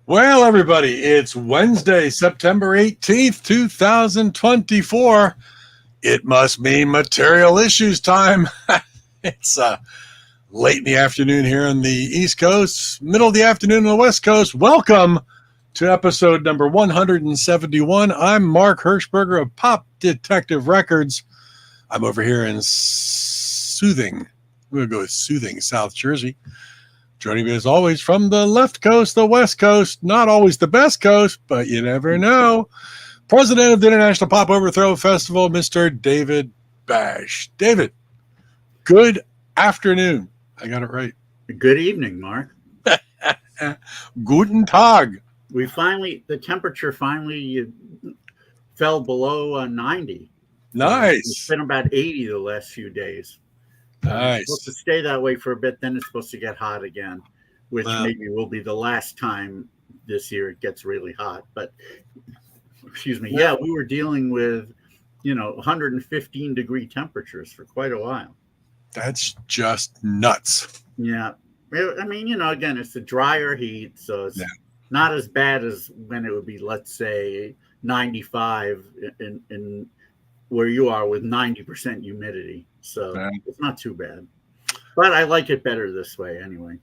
Well, everybody, it's Wednesday, September 18th, 2024. It must mean material issues time. It's late in the afternoon here on the East Coast, middle of the afternoon on the West Coast. Welcome to episode number 171. I'm Mark Hershberger of Pop Detective Records. I'm over here in Soothing. I'm going to go with Soothing, South Jersey. Joining me as always from the left coast, the West Coast, not always the best coast, but you never know. President of the International Pop Overthrow Festival, Mr. David Bash. David, good afternoon. I got it right. Good evening, Mark. Guten Tag. The temperature finally fell below 90. Nice. It's been about 80 the last few days. Nice. It's supposed to stay that way for a bit, then it's supposed to get hot again, which maybe will be the last time this year it gets really hot. But, excuse me, yeah, we were dealing with, 115-degree temperatures for quite a while. That's just nuts. Yeah. I mean, again, it's a drier heat, so it's not as bad as when it would be, let's say, 95 in where you are with 90% humidity. So it's not too bad. But I like it better this way anyway.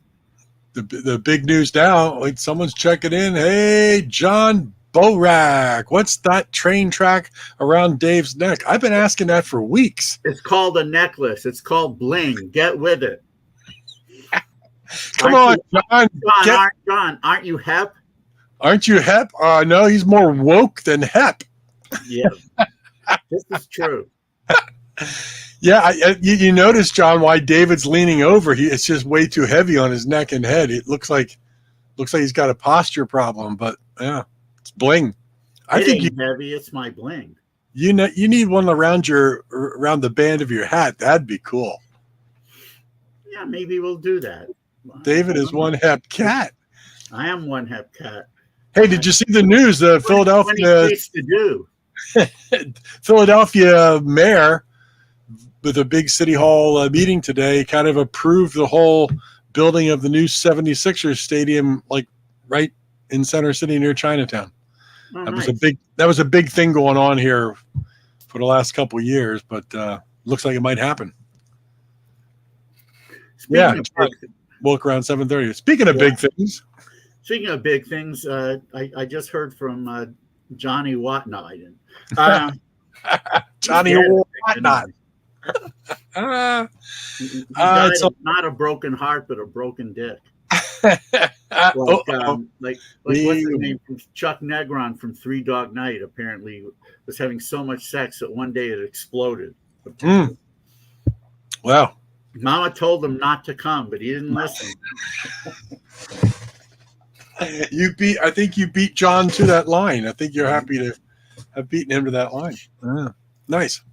The big news now, like someone's checking in. Hey, John Borak, what's that train track around Dave's neck? I've been asking that for weeks. It's called a necklace. It's called bling. Get with it. Come on, John. John, aren't you hep? Aren't you hep? No, he's more woke than hep. Yeah, this is true. Yeah, you notice, John, why David's leaning over. It's just way too heavy on his neck and head. It looks like he's got a posture problem. But yeah, it's bling. I think heavy. It's my bling. You need one around the band of your hat. That'd be cool. Yeah, maybe we'll do that. David is one hep cat. I am one hep cat. Hey, did you see the news? Philadelphia mayor, with a big city hall meeting today, kind of approved the whole building of the new 76ers stadium, like right in Center City near Chinatown. Oh, that was a big thing going on here for the last couple of years, but looks like it might happen. Woke around 7:30. Speaking of big things. Speaking of big things, I just heard from Johnny Watt. No, I didn't. Johnny Watt. Not a broken heart, but a broken dick. What's the name from Chuck Negron from Three Dog Night? Apparently, was having so much sex that one day it exploded. Wow. Mama told him not to come, but he didn't listen. I think you beat John to that line. I think you're happy to have beaten him to that line. Nice.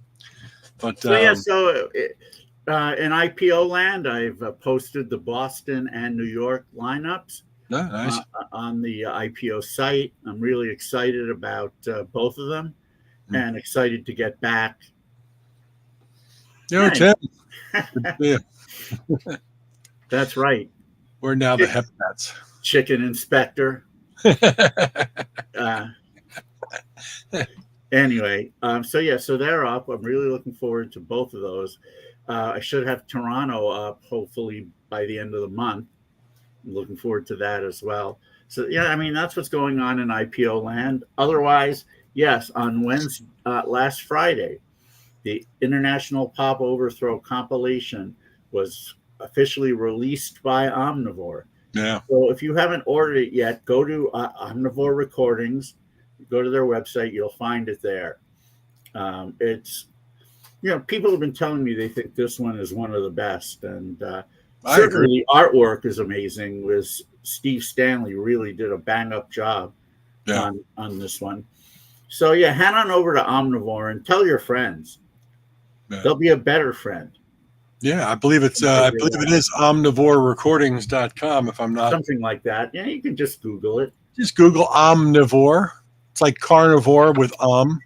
But in IPO land, I've posted the Boston and New York lineups on the IPO site. I'm really excited about both of them and excited to get back. Tim. Yeah. That's right. We're now the hep cats. Chicken inspector. Anyway, so they're up. I'm really looking forward to both of those. I should have Toronto up hopefully by the end of the month. I'm looking forward to that as well. So yeah, I mean that's what's going on in IPO land. Otherwise, yes, on Wednesday, last Friday, the International Pop Overthrow compilation was officially released by Omnivore. Yeah. So if you haven't ordered it yet, go to Omnivore Recordings. Go to their website. You'll find it there. It's, people have been telling me they think this one is one of the best. And certainly the artwork is amazing. Steve Stanley really did a bang-up job on this one. So, head on over to Omnivore and tell your friends. Yeah. They'll be a better friend. Yeah, I believe it is omnivorerecordings.com if I'm not. Something like that. Yeah, you can just Google it. Just Google Omnivore. It's like carnivore with And,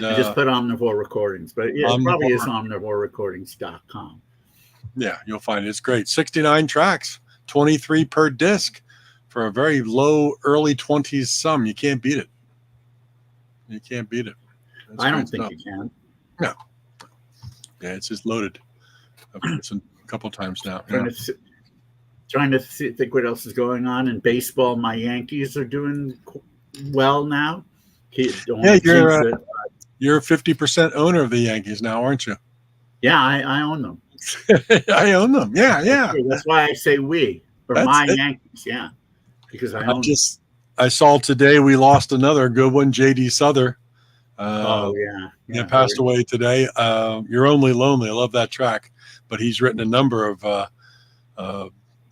just put Omnivore Recordings, but it probably is omnivorerecordings.com. Yeah, you'll find it. It's great. 69 tracks, 23 per disc for a very low early 20s sum. You can't beat it. You can't beat it. That's I don't great think stuff. you can. No. Yeah, it's just loaded. I've put this in a couple times now. Trying to think what else is going on in baseball. My Yankees are doing well now. Yeah, you're a 50% owner of the Yankees now, aren't you? Yeah, I own them. I own them. Yeah. That's why I say we, or my Yankees. Yeah, because I own them. I saw today we lost another good one, J.D. Souther. Yeah, passed away today. You're Only Lonely. I love that track. But he's written a number of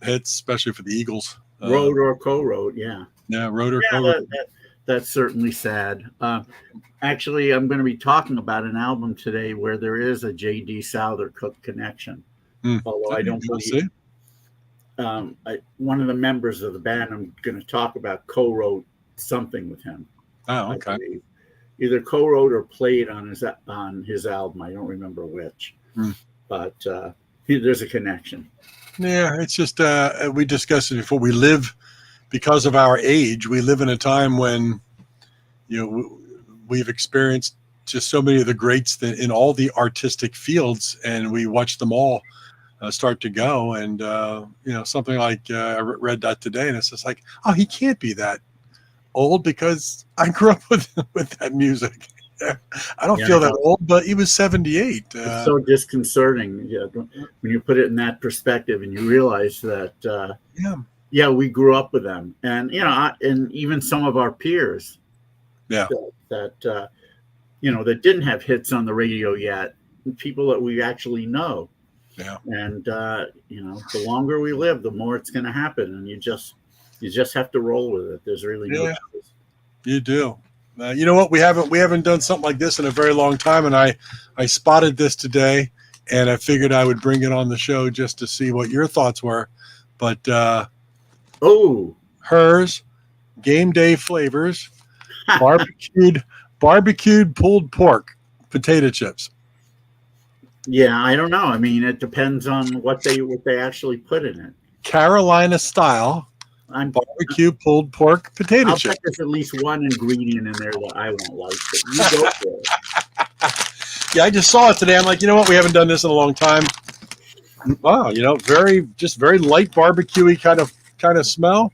hits, especially for the Eagles. Road or co-wrote, yeah. Yeah, road or co-wrote. That's certainly sad. Actually, I'm going to be talking about an album today where there is a J.D. Souther connection. Although I don't believe one of the members of the band I'm going to talk about co-wrote something with him. Oh, okay. Either co-wrote or played on his album. I don't remember which, but there's a connection. Yeah, it's just we discussed it before. We live, because of our age, we live in a time when we've experienced just so many of the greats in all the artistic fields, and we watch them all start to go. And something like I read that today, and it's just like, oh, he can't be that old because I grew up with that music. I don't feel that old, but he was 78. It's so disconcerting when you put it in that perspective, and you realize that we grew up with them, and and even some of our peers, that didn't have hits on the radio yet, people that we actually know, and the longer we live, the more it's going to happen, and you just have to roll with it. There's really no choice. You do. You know what? We haven't done something like this in a very long time, and I spotted this today, and I figured I would bring it on the show just to see what your thoughts were. But Her's Game Day Flavors barbecued pulled pork potato chips. Yeah, I don't know. I mean, it depends on what they actually put in it. Carolina style. Barbecue pulled pork potato chips. I'll bet there's at least one ingredient in there that I won't like, but you go for it. Yeah, I just saw it today. I'm like, you know what? We haven't done this in a long time. Wow, very light barbecue-y kind of smell.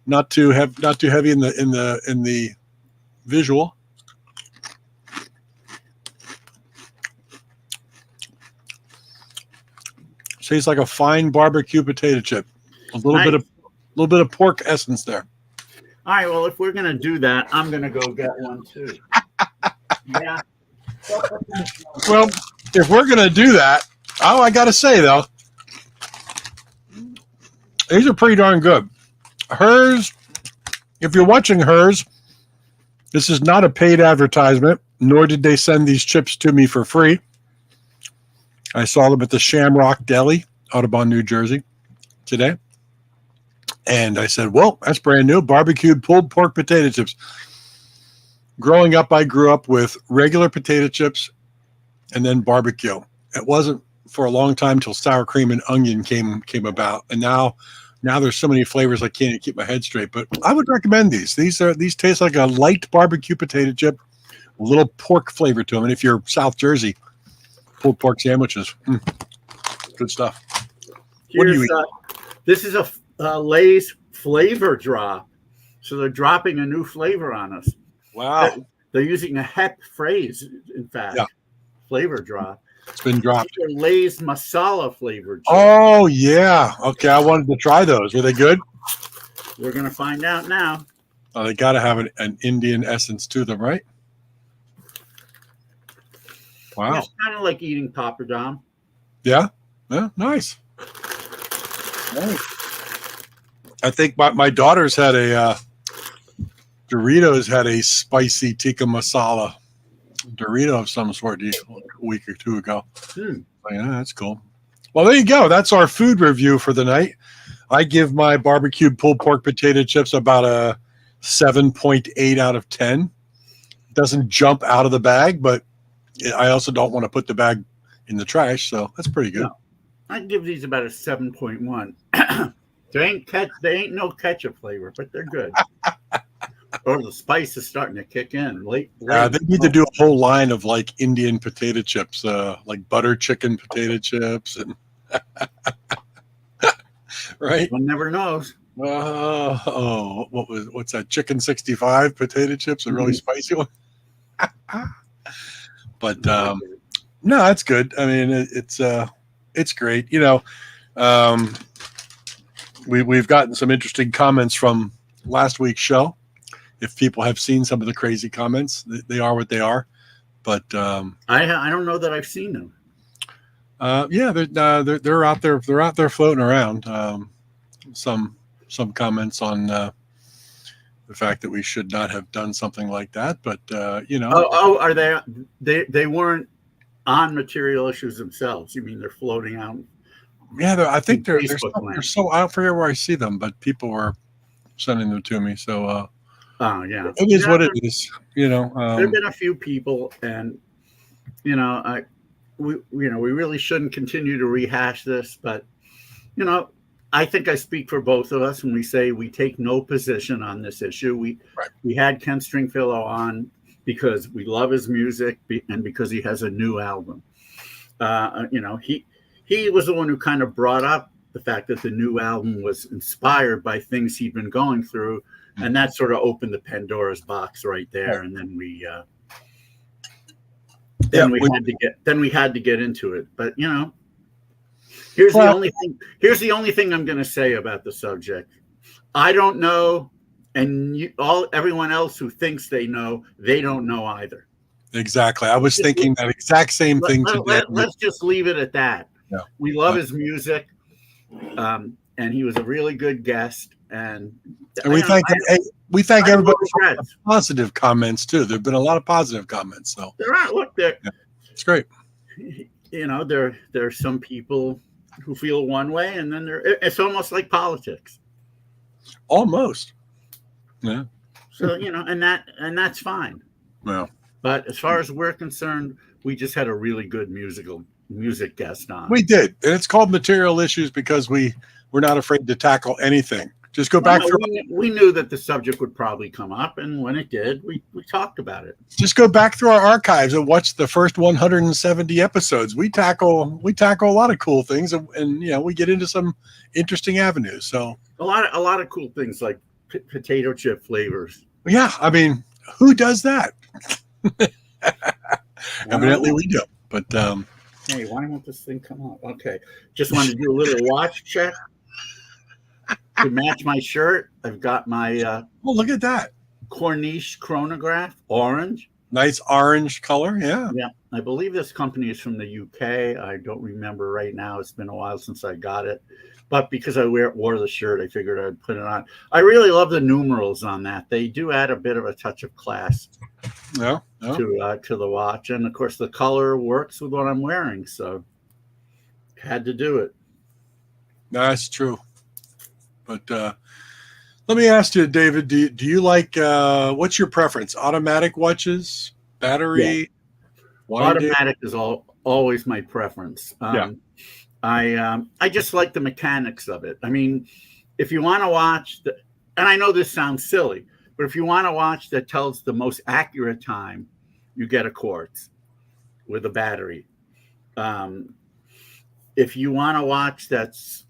Not too heavy in the visual. Tastes like a fine barbecue potato chip. A little bit of pork essence there. All right, well, if we're going to do that, I'm going to go get one too. Yeah. Well, if we're going to do that, I got to say, though, these are pretty darn good. Her's, if you're watching Her's, this is not a paid advertisement, nor did they send these chips to me for free. I saw them at the Shamrock Deli, Audubon, New Jersey, today. And I said, well, that's brand new. Barbecued pulled pork potato chips. Growing up, I grew up with regular potato chips and then barbecue. It wasn't for a long time till sour cream and onion came about. And now there's so many flavors I can't even keep my head straight. But I would recommend these. These taste like a light barbecue potato chip, a little pork flavor to them. And if you're South Jersey, pulled pork sandwiches. Good stuff. What do you eat? This is a Lay's flavor drop. So they're dropping a new flavor on us. Wow. They're using a HEP phrase, in fact. Yeah. Flavor drop. It's been dropped. Lay's masala flavored. Oh, yeah. Okay, I wanted to try those. Were they good? We're going to find out now. Oh, they got to have an Indian essence to them, right? Wow. It's kind of like eating poppadom. Yeah? Yeah, nice. Nice. I think my daughters had Doritos had a spicy tikka masala Dorito of some sort a week or two ago. Yeah, that's cool. Well, there you go. That's our food review for the night. I give my barbecued pulled pork potato chips about a 7.8 out of 10. It doesn't jump out of the bag, but I also don't want to put the bag in the trash, so that's pretty good. No, I'd give these about a 7.1. They ain't no ketchup flavor, but they're good. Or the spice is starting to kick in late. They need to do a whole line of like Indian potato chips, like butter chicken potato chips, and right. One never knows. What's that? Chicken 65 potato chips, a really spicy one. But no, that's good. I mean, it's great. You know, we've gotten some interesting comments from last week's show. If people have seen some of the crazy comments, they are what they are. But I don't know that I've seen them. Yeah, they're out there. They're out there floating around. Some comments on the fact that we should not have done something like that. But you know, are they weren't on material issues themselves? You mean they're floating out? Yeah, I think they're so out for here where I see them, but people were sending them to me. So oh yeah, it is what it is. You know, there've been a few people, and you know, we really shouldn't continue to rehash this, but you know, I think I speak for both of us when we say we take no position on this issue. We had Ken Stringfellow on because we love his music and because he has a new album. You know, he was the one who kind of brought up the fact that the new album was inspired by things he'd been going through, and that sort of opened the Pandora's box right there. And then we had to get into it. But you know, here's the only thing I'm going to say about the subject. I don't know, and everyone else who thinks they know, they don't know either. Exactly. I was thinking that exact same thing today. Let's just leave it at that. Yeah. We love his music, and he was a really good guest. And we thank everybody for the positive comments too. There've been a lot of positive comments. So there are. Look, there. Yeah, it's great. You know, there's some people who feel one way, and then it's almost like politics. Almost. Yeah. So you know, and that's fine. Well, but as far as we're concerned, we just had a really good music guest on. We did, and it's called Material Issues because we're not afraid to tackle anything. Just go back through. We knew that the subject would probably come up, and when it did, we talked about it. Just go back through our archives and watch the first 170 episodes. We tackle a lot of cool things, and you know, we get into some interesting avenues. So a lot of cool things like potato chip flavors. Yeah, I mean, who does that? Evidently, we do. But hey, why won't this thing come up? Okay, just wanted to do a little watch check. To match my shirt, I've got my oh, look at that Corniche chronograph, orange. Nice orange color, yeah. Yeah, I believe this company is from the UK. I don't remember right now. It's been a while since I got it. But because I wore the shirt, I figured I'd put it on. I really love the numerals on that. They do add a bit of a touch of class to the watch. And, of course, the color works with what I'm wearing. So had to do it. That's true. But let me ask you, David, do you like, what's your preference? Automatic watches, battery? Yeah. Automatic is always my preference. I just like the mechanics of it. I mean, if you want to watch, and I know this sounds silly, but if you want to watch that tells the most accurate time, you get a quartz with a battery. If you want to watch that's,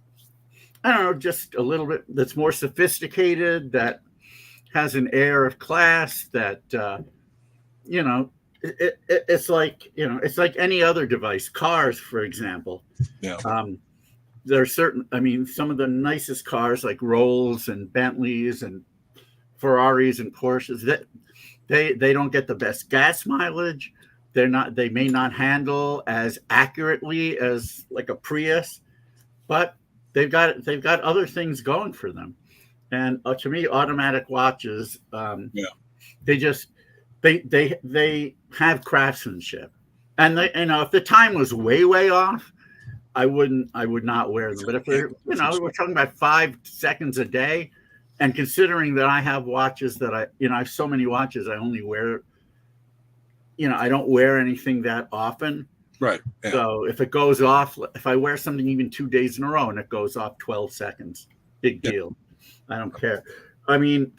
I don't know, just a little bit that's more sophisticated, that has an air of class, that you know, it's like, you know, it's like any other device. Cars, for example. Yeah. There are certain, I mean, some of the nicest cars like Rolls and Bentleys and Ferraris and Porsches, that they don't get the best gas mileage. They may not handle as accurately as like a Prius, but they've got other things going for them. And to me, automatic watches, they have craftsmanship. And they, you know, if the time was way off, I would not wear them. But if we're talking about 5 seconds a day, and considering that I have watches that I have so many watches, I only wear, I don't wear anything that often. Right. Yeah. So if it goes off, if I wear something even 2 days in a row and it goes off 12 seconds, Big deal. I don't care. I mean,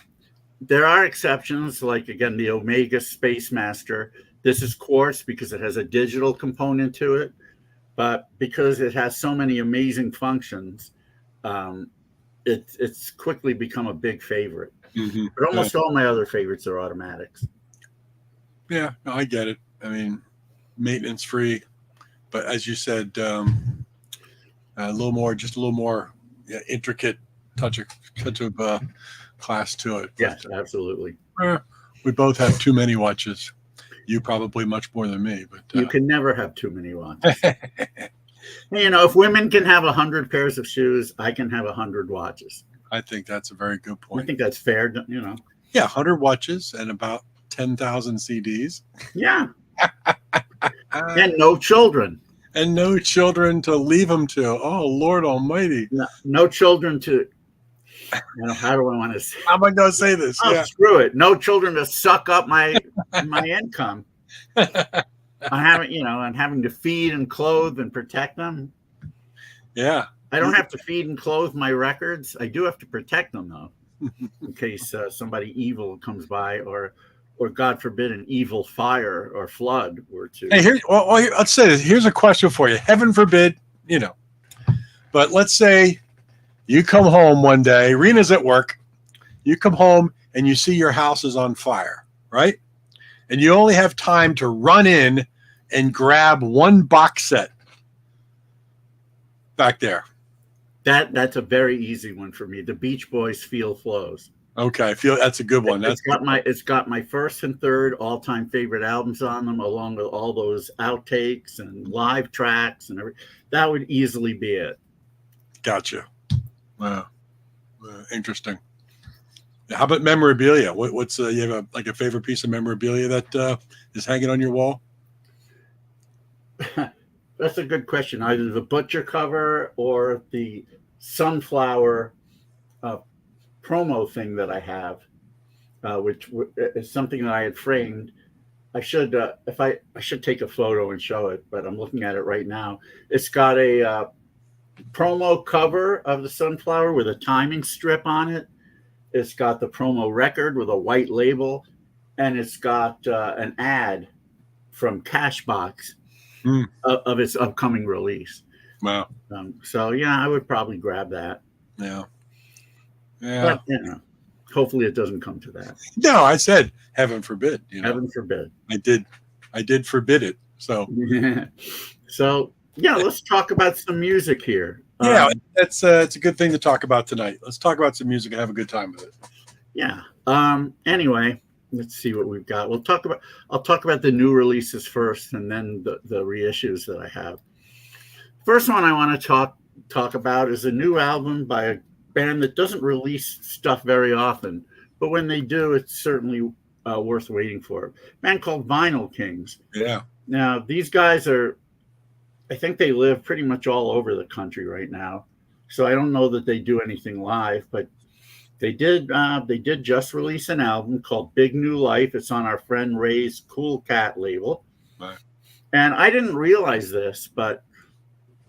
there are exceptions, like, again, the Omega Space Master. This is quartz because it has a digital component to it, but because it has so many amazing functions, it's quickly become a big favorite. Mm-hmm. But almost all my other favorites are automatics. Yeah, no, I get it. I mean, maintenance free, but as you said, a little more intricate touch of class to it. Yes, absolutely. We both have too many watches. You probably much more than me, but you can never have too many watches. If women can have 100 pairs of shoes, I can have 100 watches. I think that's a very good point. I think that's fair. Yeah, 100 watches and about 10,000 CDs. Yeah. And no children. And no children to leave them to. Oh, Lord Almighty. No children to, how do I want to say? How am I going to say this? Oh, screw it. No children to suck up my income. I'm having to feed and clothe and protect them. Yeah. I don't have to feed and clothe my records. I do have to protect them, though, in case somebody evil comes by or God forbid, an evil fire or flood were to. Hey, let's say this. Here's a question for you. Heaven forbid, but let's say you come home one day, Rena's at work, you come home and you see your house is on fire, right? And you only have time to run in and grab one box set back there. That's a very easy one for me. The Beach Boys' Feel Flows. Okay, that's a good one. It's got my first and third all-time favorite albums on them, along with all those outtakes and live tracks and everything. That would easily be it. Gotcha. Wow, interesting. How about memorabilia? What's you have a favorite piece of memorabilia that is hanging on your wall? That's a good question. Either the butcher cover or the sunflower promo thing that I have, which is something that I had framed. I should take a photo and show it, but I'm looking at it right now. It's got a promo cover of the sunflower with a timing strip on it. It's got the promo record with a white label, and it's got an ad from Cashbox of its upcoming release. Wow. So I would probably grab that. Yeah. But, hopefully it doesn't come to that. No, I said heaven forbid. Heaven forbid. I did forbid it. So. So let's talk about some music here. Yeah, it's a good thing to talk about tonight. Let's talk about some music and have a good time with it. Yeah. Anyway, let's see what we've got. I'll talk about the new releases first, and then the reissues that I have. First one I want to talk about is a new album by a band that doesn't release stuff very often, but when they do, it's certainly worth waiting for. A band called Vinyl Kings. Yeah. Now, these guys I think they live pretty much all over the country right now. So I don't know that they do anything live, but they did just release an album called Big New Life. It's on our friend Ray's Cool Cat label. Right. And I didn't realize this, but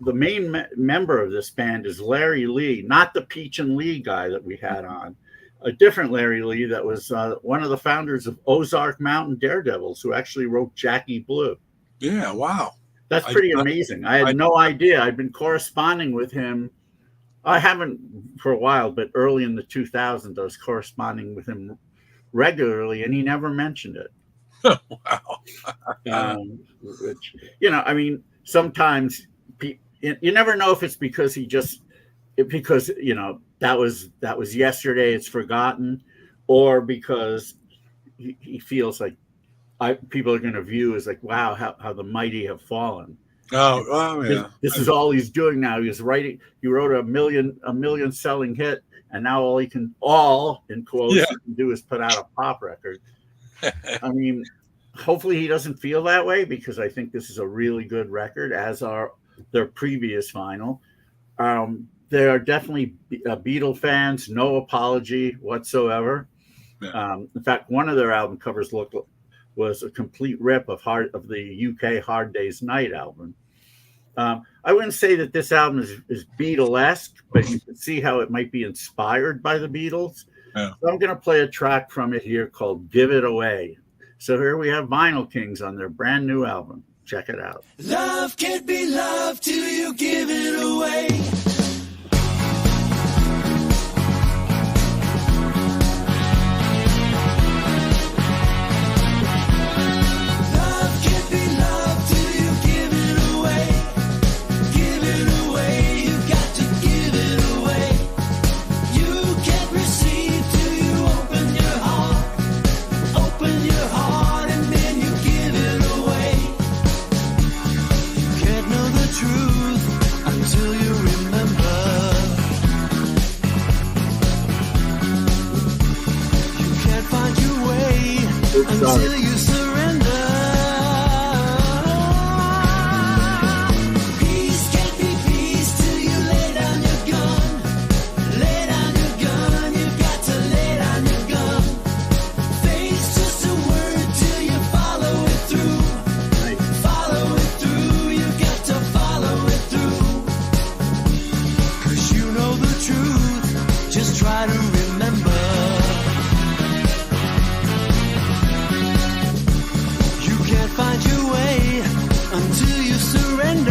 the main member of this band is Larry Lee, not the Peach and Lee guy that we had on. A different Larry Lee that was one of the founders of Ozark Mountain Daredevils, who actually wrote Jackie Blue. Yeah, wow. That's pretty amazing. I had no idea. I'd been corresponding with him. I haven't for a while, but early in the 2000s, I was corresponding with him regularly, and he never mentioned it. Wow. Which, sometimes you never know if it's because that was yesterday, it's forgotten, or because he feels like people are going to view as like, wow, how the mighty have fallen. Oh, yeah. This is all he's doing now. He wrote a million selling hit, and now all in quotes he can do is put out a pop record. I mean, hopefully he doesn't feel that way, because I think this is a really good record, as are their previous vinyl. They are definitely Beatle fans, no apology whatsoever. Yeah. In fact, one of their album covers was a complete rip of the UK Hard Day's Night album. I wouldn't say that this album is Beatlesque, but you can see how it might be inspired by the Beatles. Yeah. So I'm going to play a track from it here called Give It Away. So here we have Vinyl Kings on their brand new album. Check it out. Love can't be loved till you give it away. Until you surrender. Peace can't be peace till you lay down your gun. Lay down your gun, you've got to lay down your gun. Faith's just a word till you follow it through. Follow it through, you've got to follow it through. 'Cause you know the truth, just try to remember. Find your way until you surrender.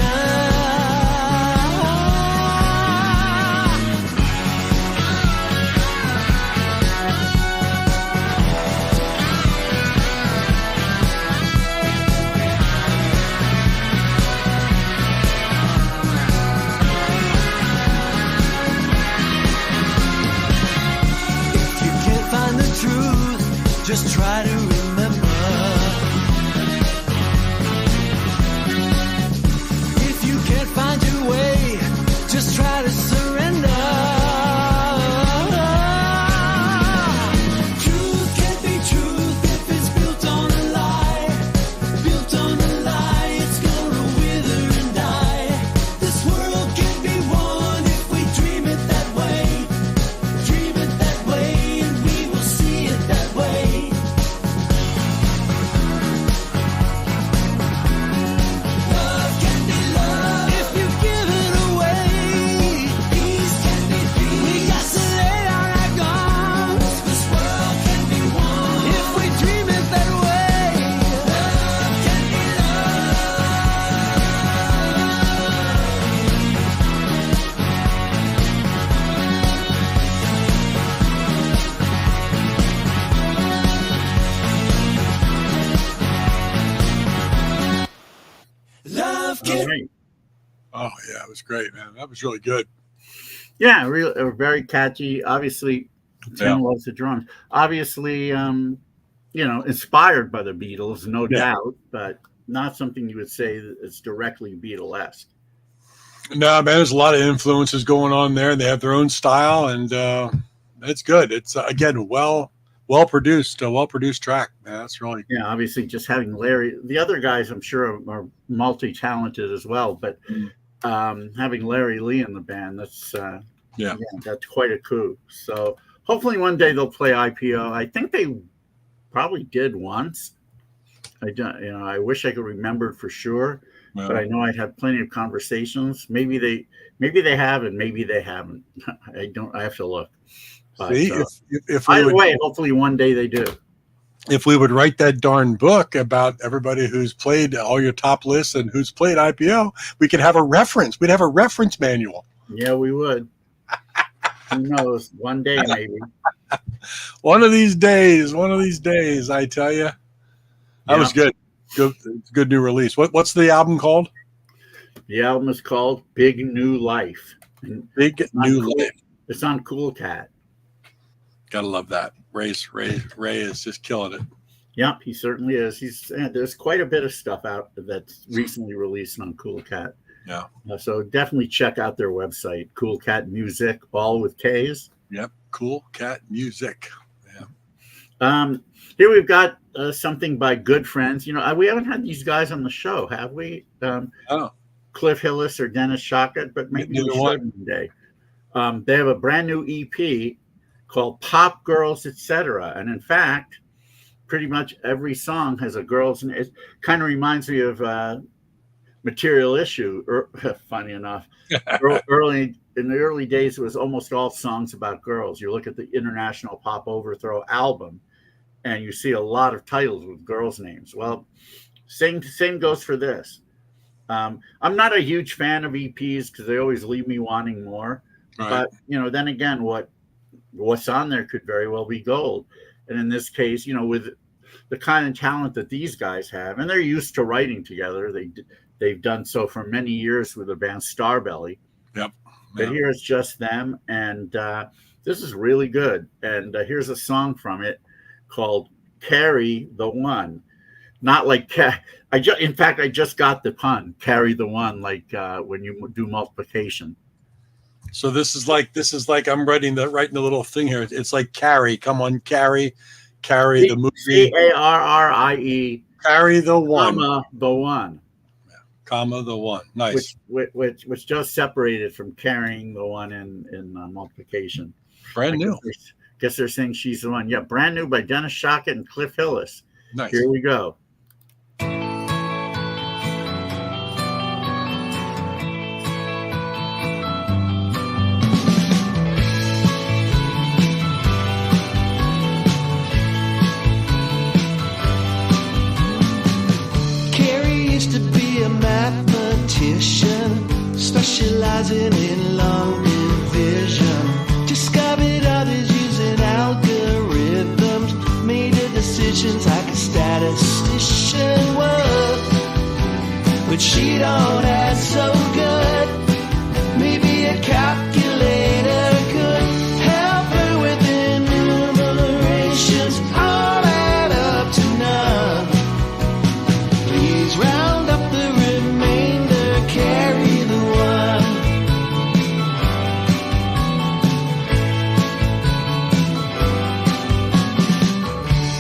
If you can't find the truth, just try to remember. Find your way, just try to surrender. Truth can't be truth if it's built on a lie. Built on a lie, it's gonna wither and die. This world can be won if we dream it that way. Dream it that way, and we will see it that way. Love can be love. Oh yeah, it was great, man. That was really good. Yeah, very catchy. Obviously, Tim loves the drums. Obviously, inspired by the Beatles, no doubt, but not something you would say that it's directly Beatlesque. No, man, there's a lot of influences going on there. They have their own style, and it's good. It's again well produced, a well produced track. Man, that's really obviously, just having Larry. The other guys, I'm sure, are multi-talented as well, but having Larry Lee in the band, that's that's quite a coup. So hopefully one day they'll play IPO. I think they probably did once. I wish I could remember for sure. Well, but I know I had plenty of conversations. Maybe they have, and maybe they haven't. I have to look. But, see, if either way, hopefully one day they do. If we would write that darn book about everybody who's played all your top lists and who's played IPO, we could have a reference. We'd have a reference manual. Yeah, we would. Who knows? One day, maybe. One of these days, I tell you. That was good. Good new release. What's the album called? The album is called Big New Life. Big New Life. It's on Cool Cat. Gotta love that. Ray is just killing it. Yep, he certainly is. There's quite a bit of stuff out that's recently released on Cool Cat. Yeah. So definitely check out their website, Cool Cat Music, all with K's. Yep, Cool Cat Music. Yeah. Here we've got something by good friends. We haven't had these guys on the show, have we? Cliff Hillis or Dennis Shockett, but maybe we should one day. They have a brand new EP called Pop Girls, Etc. And in fact, pretty much every song has a girls, and it kind of reminds me of Material Issue. Funny enough, early in the early days, it was almost all songs about girls. You look at the International Pop Overthrow album, and you see a lot of titles with girls' names. Well, same goes for this. I'm not a huge fan of EPs because they always leave me wanting more. Right. But then again, what's on there could very well be gold. And in this case, with the kind of talent that these guys have, and they're used to writing together. They've done so for many years with the band Starbelly. Yep. But here it's just them, and this is really good. And here's a song from it called "Carry the One." Not like in fact, I just got the pun. Carry the one, like when you do multiplication. So this is like I'm writing the little thing here. It's like Carrie. Come on, Carrie the movie. Carrie. Carry the one. Comma the one. Comma the one. Nice. Which just separated from carrying the one in multiplication. Brand new. Guess they're saying she's the one. Yeah, brand new by Dennis Shockett and Cliff Hillis. Nice. Here we go. Specializing in long division, discovered others using algorithms, made the decisions like a statistician would. But she don't act so good. Maybe a calculator could help her with enumerations. All add up to none. Please round up the remainder, carry the one.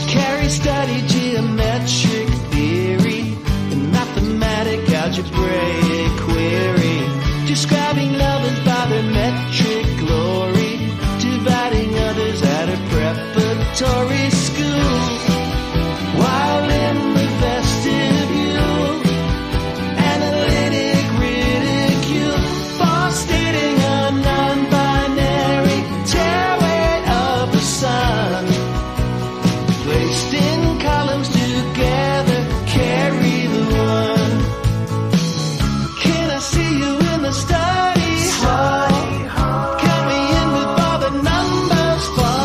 Carrie studied geometric theory and mathematic algebraic query, describing lovers by their metric glory, dividing others at a preparatory school. While in the vestibule, analytic ridicule for stating a non-binary tearaway of the sun. Placed in columns together, carry the one. Can I see you in the study hall? Count me in before the numbers fall.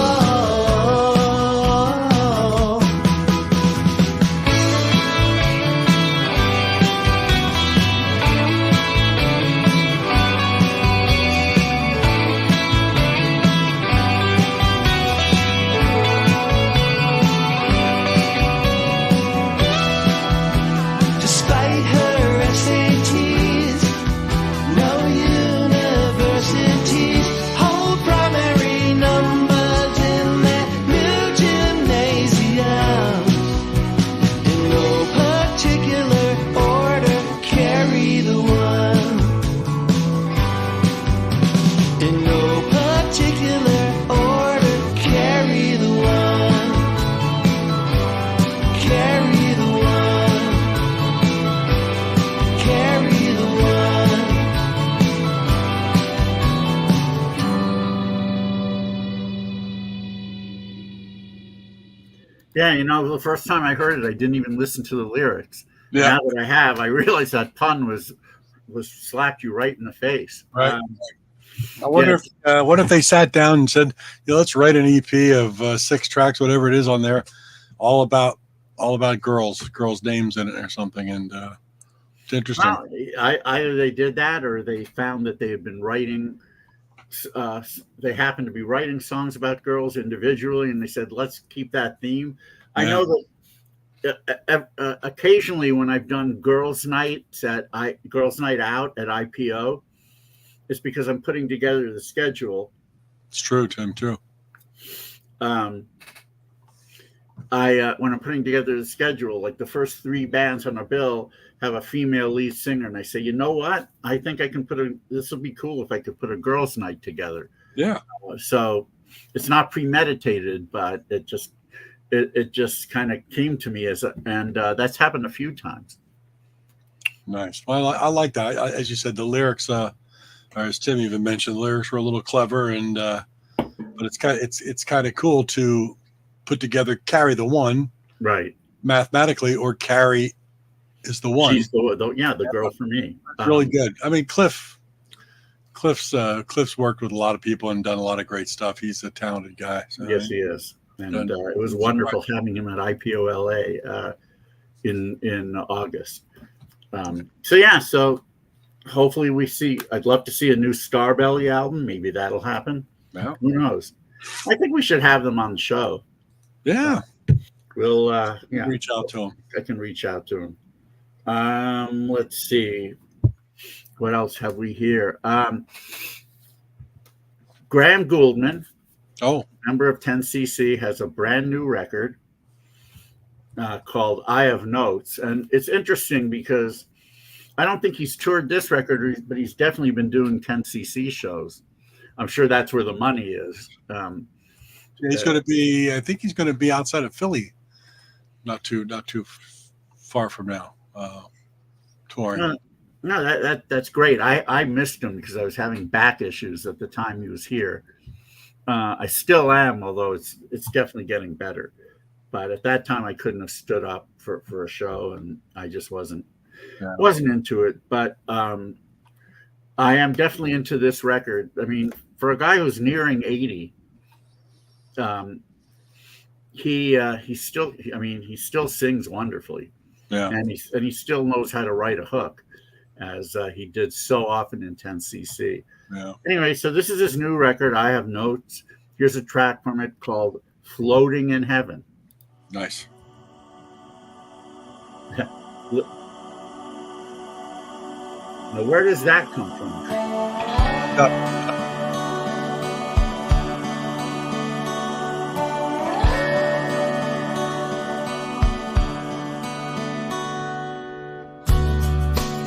Despite her SATs, no universities hold primary numbers in their new gymnasiums. In no particular order, carry the one. In no particular order, carry the one. Carry the one. Carry the one. Yeah, the first time I heard it, I didn't even listen to the lyrics. Yeah. Now that I have, I realized that pun was slapped you right in the face. Right. I wonder if they sat down and said, let's write an EP of 6 tracks, whatever it is on there, all about girls' names in it or something. And it's interesting. Well, either they did that or they found that they had been writing. They happened to be writing songs about girls individually, and they said, "Let's keep that theme." I Yeah. know that occasionally when I've done girls' nights girls' night out at IPO, it's because I'm putting together the schedule. It's true, Tim, too. When I'm putting together the schedule, like the first 3 bands on a bill have a female lead singer, and I say, you know what? I think I can this would be cool if I could put a girls' night together. Yeah. So it's not premeditated, but it just kind of came to me and that's happened a few times. Nice. Well, I like that. As you said, the lyrics, or as Tim even mentioned, the lyrics were a little clever, and but it's kind of cool to put together "Carry the One" Right. mathematically, or "Carrie is the one." She's the girl for me. It's really good. I mean, Cliff's worked with a lot of people and done a lot of great stuff. He's a talented guy. So, Yes, he is. And it was wonderful having him at IPOLA in August. So hopefully we see. I'd love to see a new Starbelly album. Maybe that'll happen. Yeah. Who knows? I think we should have them on the show. Yeah. We'll reach out to him. I can reach out to him. Let's see. What else have we here? Graham Gouldman, member of 10cc, has a brand new record called "I Have Notes," and it's interesting because I don't think he's toured this record, but he's definitely been doing 10cc shows. I'm sure that's where the money is. He's going to be. I think he's going to be outside of Philly, not too far from now, touring. No, that's great. I missed him because I was having back issues at the time he was here. I still am, although it's definitely getting better. But at that time, I couldn't have stood up for a show, and I just wasn't into it. But I am definitely into this record. I mean, for a guy who's nearing 80, he still sings wonderfully. Yeah, and he still knows how to write a hook, as he did so often in 10cc. Yeah. Anyway, so this is his new record, I Have Notes. Here's a track from it called "Floating in Heaven." Nice. Now, where does that come from?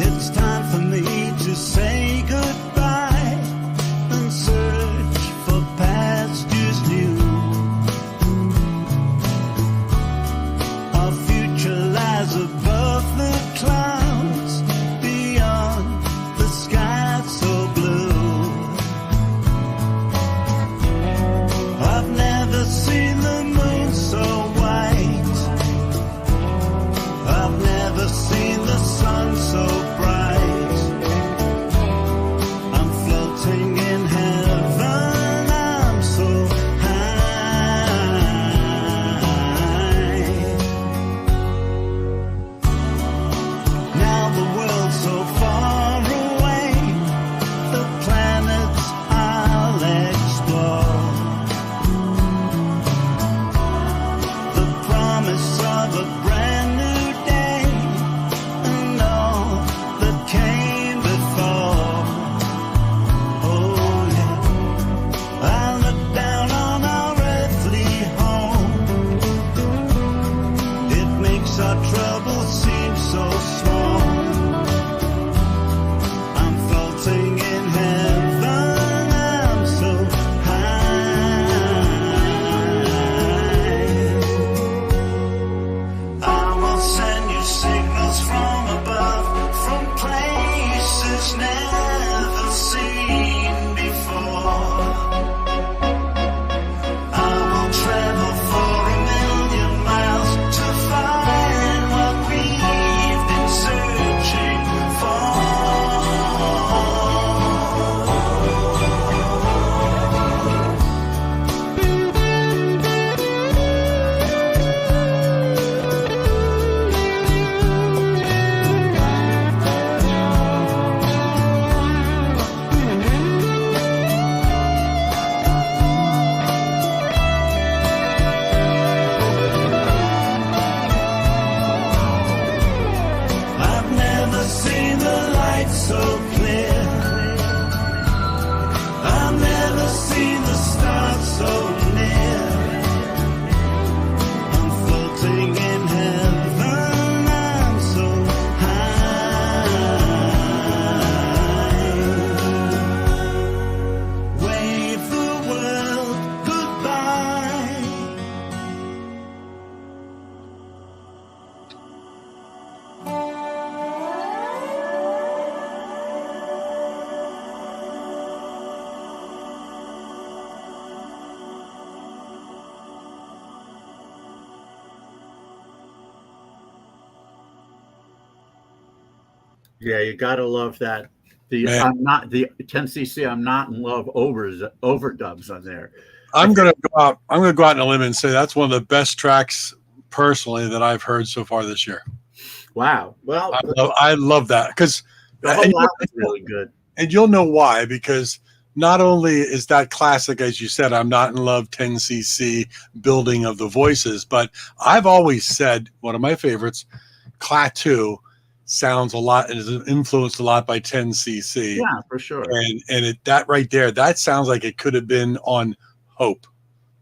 It's time for me to say goodbye and search for pastures new. Our future lies above the clouds, beyond the sky so blue. I've never seen the moon so white. I've never seen the sun so bright. I'm floating in heaven, I'm so high. Now the world's so far away, the planets I'll explore. Yeah, you gotta love that. The Man. I'm not the 10cc. I'm not in love overdubs on there. I'm gonna go out on a limb and say that's one of the best tracks personally that I've heard so far this year. Wow. Well, I love that because the whole album's really good. and you'll know why, because not only is that classic, as you said, I'm Not in Love, 10cc, building of the voices, but I've always said one of my favorites, Klaatu, sounds a lot and is influenced a lot by 10cc. Yeah, for sure. And that right there, that sounds like it could have been on Hope,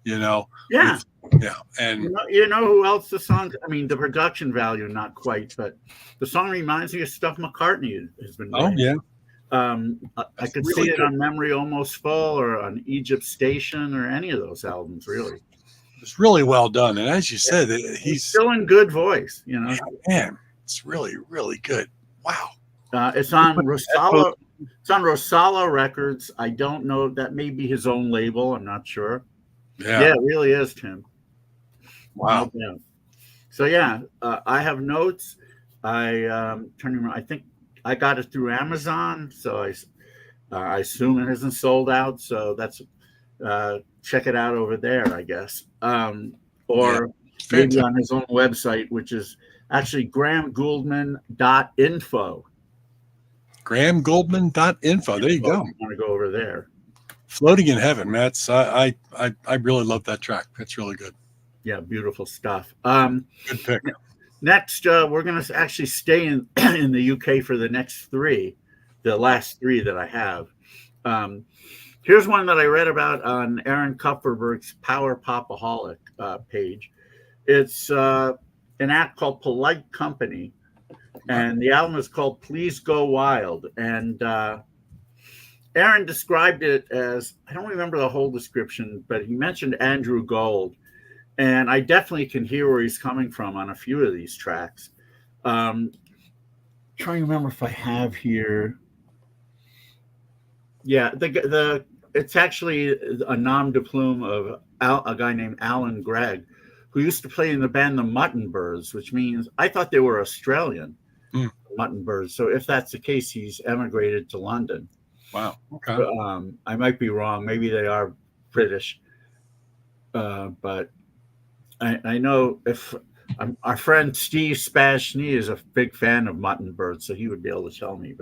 you know? Yeah. Yeah. And you know who else the song, I mean, the production value, not quite, but the song reminds me of stuff McCartney has been doing. yeah. I could really see it good. on Memory Almost Full or on Egypt Station or any of those albums, really. It's really well done. And as you said, he's still in good voice, you know. Man, it's really, really good. Wow. It's on Rosala. It's on Rosala Records. I don't know. That may be his own label. I'm not sure. Yeah. Yeah, it really is, Tim. Wow. Yeah. So yeah, I have notes. I think I got it through Amazon, so I assume it isn't sold out. So that's check it out over there, I guess, or maybe on his own website, which is actually GrahamGouldman.info. GrahamGouldman.info. There you go. I'm gonna go over there. Floating in Heaven, man. I really love that track. That's really good. Yeah, beautiful stuff. Good pick. Next, we're going to actually stay in the UK for the next three, the last three that I have. Here's one that I read about on Aaron Kupferberg's Power Popaholic page. It's an act called Polite Company, and the album is called Please Go Wild. And Aaron described it as, I don't remember the whole description, but he mentioned Andrew Gold. And I definitely can hear where he's coming from on a few of these tracks. Trying to remember if I have here. Yeah, it's actually a nom de plume of a guy named Alan Gregg, who used to play in the band the Mutton Birds, which means I thought they were Australian, Mutton Birds. So if that's the case, he's emigrated to London. Wow. Okay. I might be wrong. Maybe they are British, but. I know if our friend Steve Spashny is a big fan of Mutton Birds, so he would be able to tell me,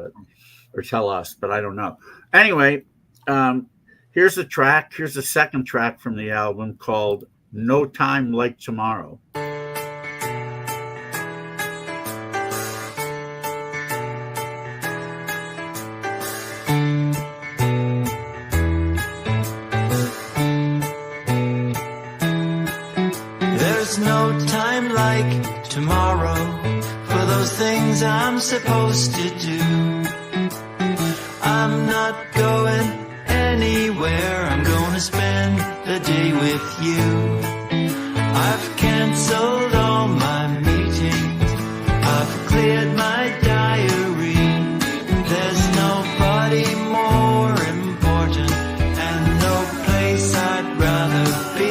or tell us, but I don't know. Anyway, here's the track. Here's the second track from the album called No Time Like Tomorrow. Tomorrow for those things I'm supposed to do. I'm not going anywhere. I'm gonna spend the day with you. I've canceled all my meetings. I've cleared my diary. There's nobody more important and no place I'd rather be.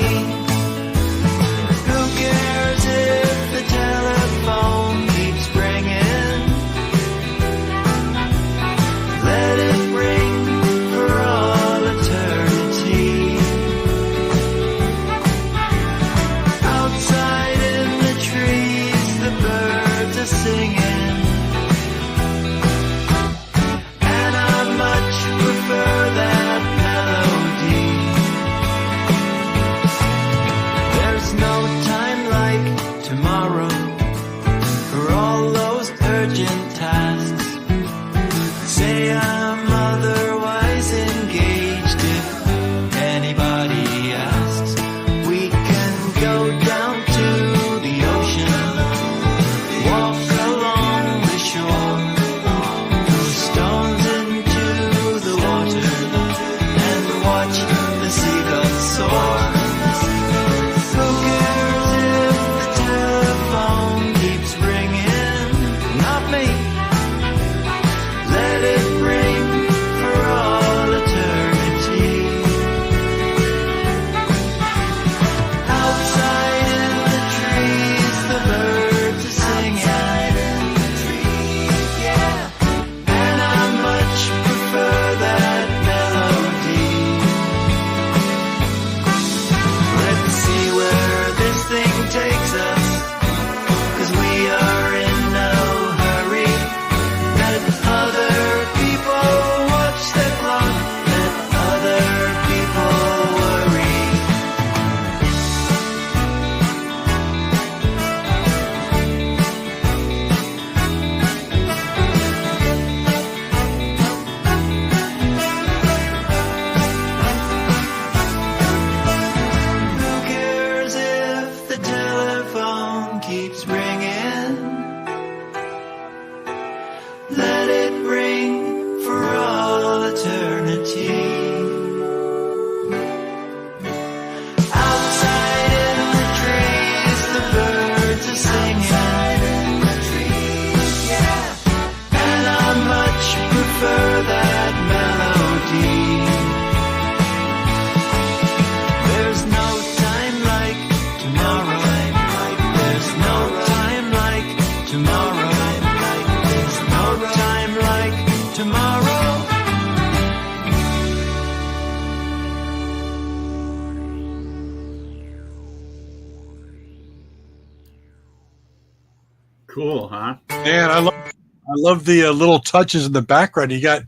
Cool, huh? Man, I love the little touches in the background. You got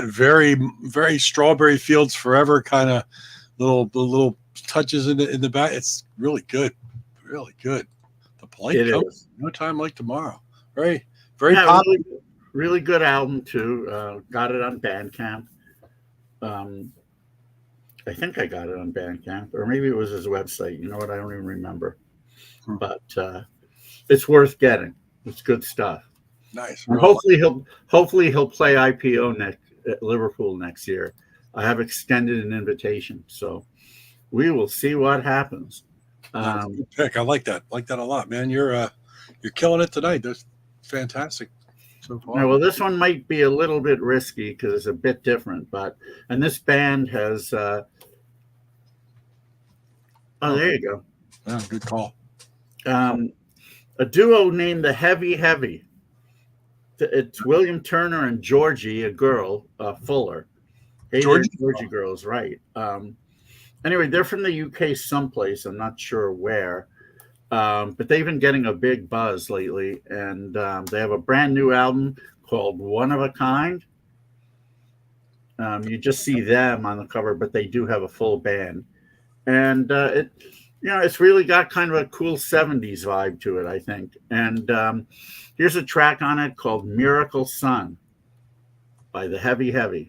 very Strawberry Fields Forever kind of little touches in the back. It's really good, really good. The Polite Company, No Time Like Tomorrow. Very popular. Really good album too. Got it on Bandcamp. I think I got it on Bandcamp, or maybe it was his website. You know what? I don't even remember. But it's worth getting. It's good stuff. Nice. And hopefully he'll play IPO at Liverpool next year. I have extended an invitation, so we will see what happens. Good pick. I like that. Like that a lot, man. You're killing it tonight. That's fantastic so far. Well, this one might be a little bit risky because it's a bit different, and this band has. There you go. Yeah, good call. A duo named the Heavy Heavy. It's William Turner and Georgie, a girl, Fuller. Hey, Georgie girls, right? Anyway, they're from the UK someplace. I'm not sure where, but they've been getting a big buzz lately, and they have a brand new album called One of a Kind. You just see them on the cover, but they do have a full band, and it's really got kind of a cool 70s vibe to it, I think. And here's a track on it called Miracle Sun by the Heavy Heavy.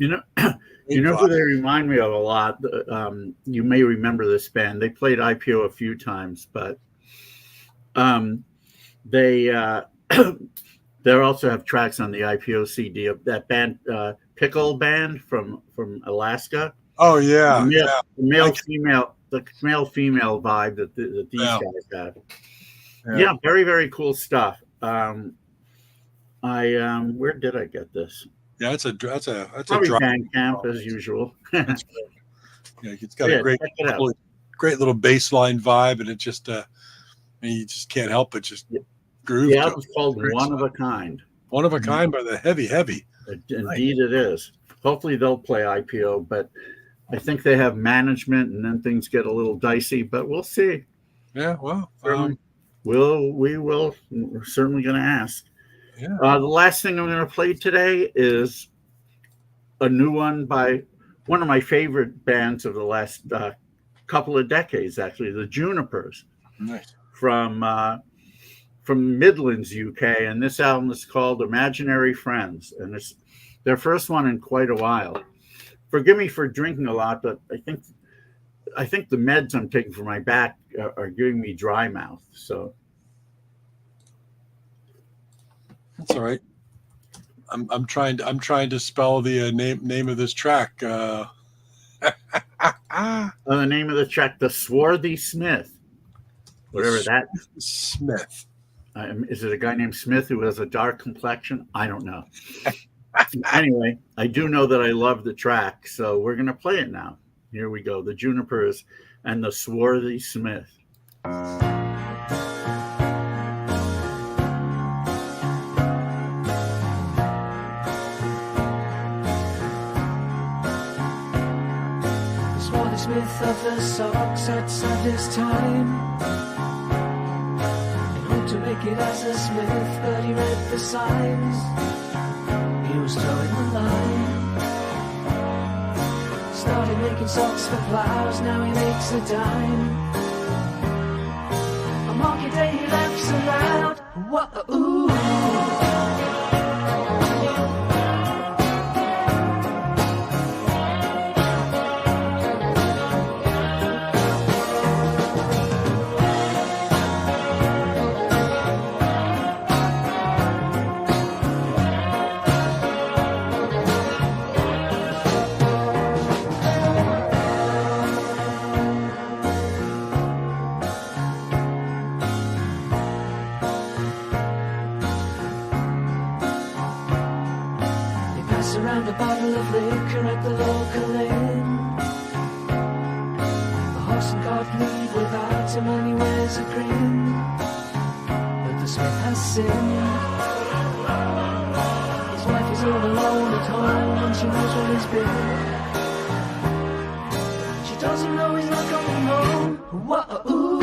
You know, you know who they remind me of a lot. You may remember this band. They played IPO a few times, but they they also have tracks on the IPO CD of that band, Pickle Band from Alaska. Oh yeah, The male female vibe that these Yeah. guys have. Yeah. Yeah, very very cool stuff. Where did I get this? Yeah, that's a Probably drop. Bandcamp as usual. That's great. Yeah, it's got Yeah, a great check it out. little bass line vibe, and it just you just can't help but just groove. The to album's it. called Great One stuff. of a Kind. One of a kind by the heavy. Indeed, it is. Hopefully, they'll play IPO, but I think they have management, and then things get a little dicey. But we'll see. Yeah, well, We're certainly going to ask. yeah. The last thing I'm going to play today is a new one by one of my favorite bands of the last couple of decades, actually, the Junipers Nice. from Midlands, UK, and this album is called Imaginary Friends, and it's their first one in quite a while. Forgive me for drinking a lot, but I think the meds I'm taking for my back are giving me dry mouth. So That's all right. I'm trying to spell the name of this track. the name of the track, The Swarthy Smith, whatever that Smith. is. It a guy named Smith who has a dark complexion? I don't know. Anyway, I do know that I love the track, so we're going to play it now. Here we go. The Junipers and The Swarthy Smith. Swarthy Smith of the socks had served his time and hoped to make it as a smith, but he read the signs. He was towing the line. Started making socks for plows, now he makes a dime. On market day he laughs aloud. Whoa-ooh. Around a bottle of liquor at the local inn. The horse and cart leave without him and he wears a grin. But the smith has sinned. His wife is all alone at home and she knows where he's been. She doesn't know he's not coming home. Whoa-ooh.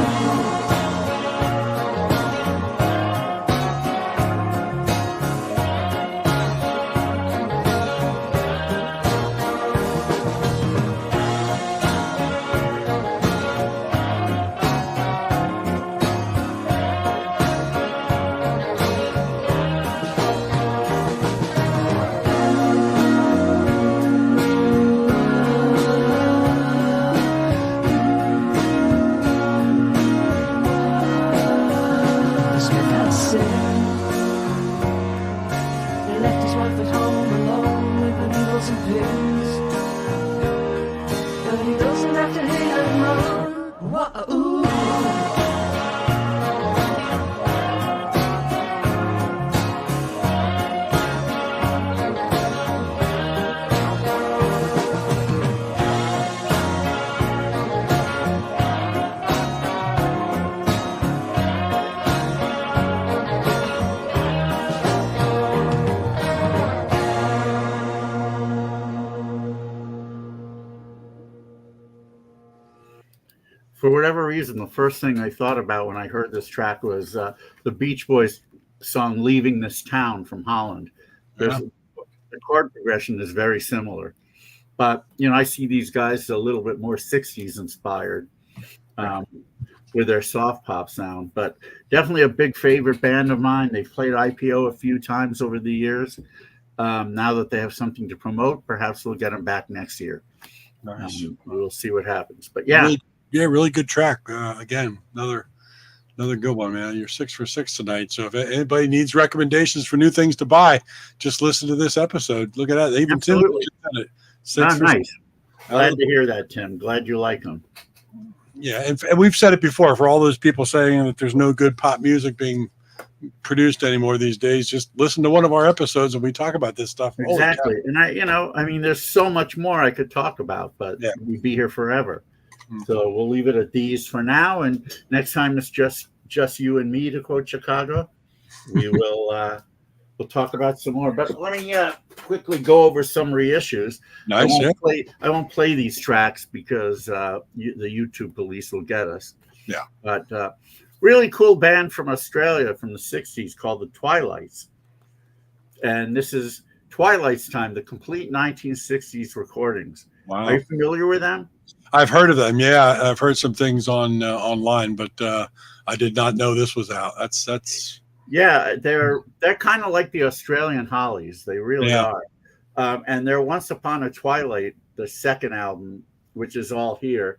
For whatever reason, the first thing I thought about when I heard this track was the Beach Boys song "Leaving This Town" from Holland. The chord progression is very similar, but I see these guys as a little bit more '60s inspired with their soft pop sound. But definitely a big favorite band of mine. They've played IPO a few times over the years, Now that they have something to promote, perhaps we'll get them back next year. Nice. We'll see what happens. But yeah, really good track. Again, another good one, man. You're 6 for 6 tonight. So if anybody needs recommendations for new things to buy, just listen to this episode. Look at that. Even absolutely. Tim it. 6 for Nice. 6. Glad to hear that, Tim. Glad you like them. Yeah, and we've said it before. For all those people saying that there's no good pop music being produced anymore these days, just listen to one of our episodes and we talk about this stuff. Exactly. And there's so much more I could talk about, but we'd be here forever. So we'll leave it at these for now. And next time it's just you and me, to quote Chicago. We will we'll talk about some more. But let me quickly go over some reissues. Nice. I won't play these tracks because the YouTube police will get us. Yeah. But really cool band from Australia from the 60s called the Twilights. And this is Twilight's Time, the complete 1960s recordings. Wow. Are you familiar with them? I've heard of them. Yeah, I've heard some things on online, but I did not know this was out. That's. Yeah, they're kind of like the Australian Hollies. They really are. And they're Once Upon a Twilight, the second album, which is all here.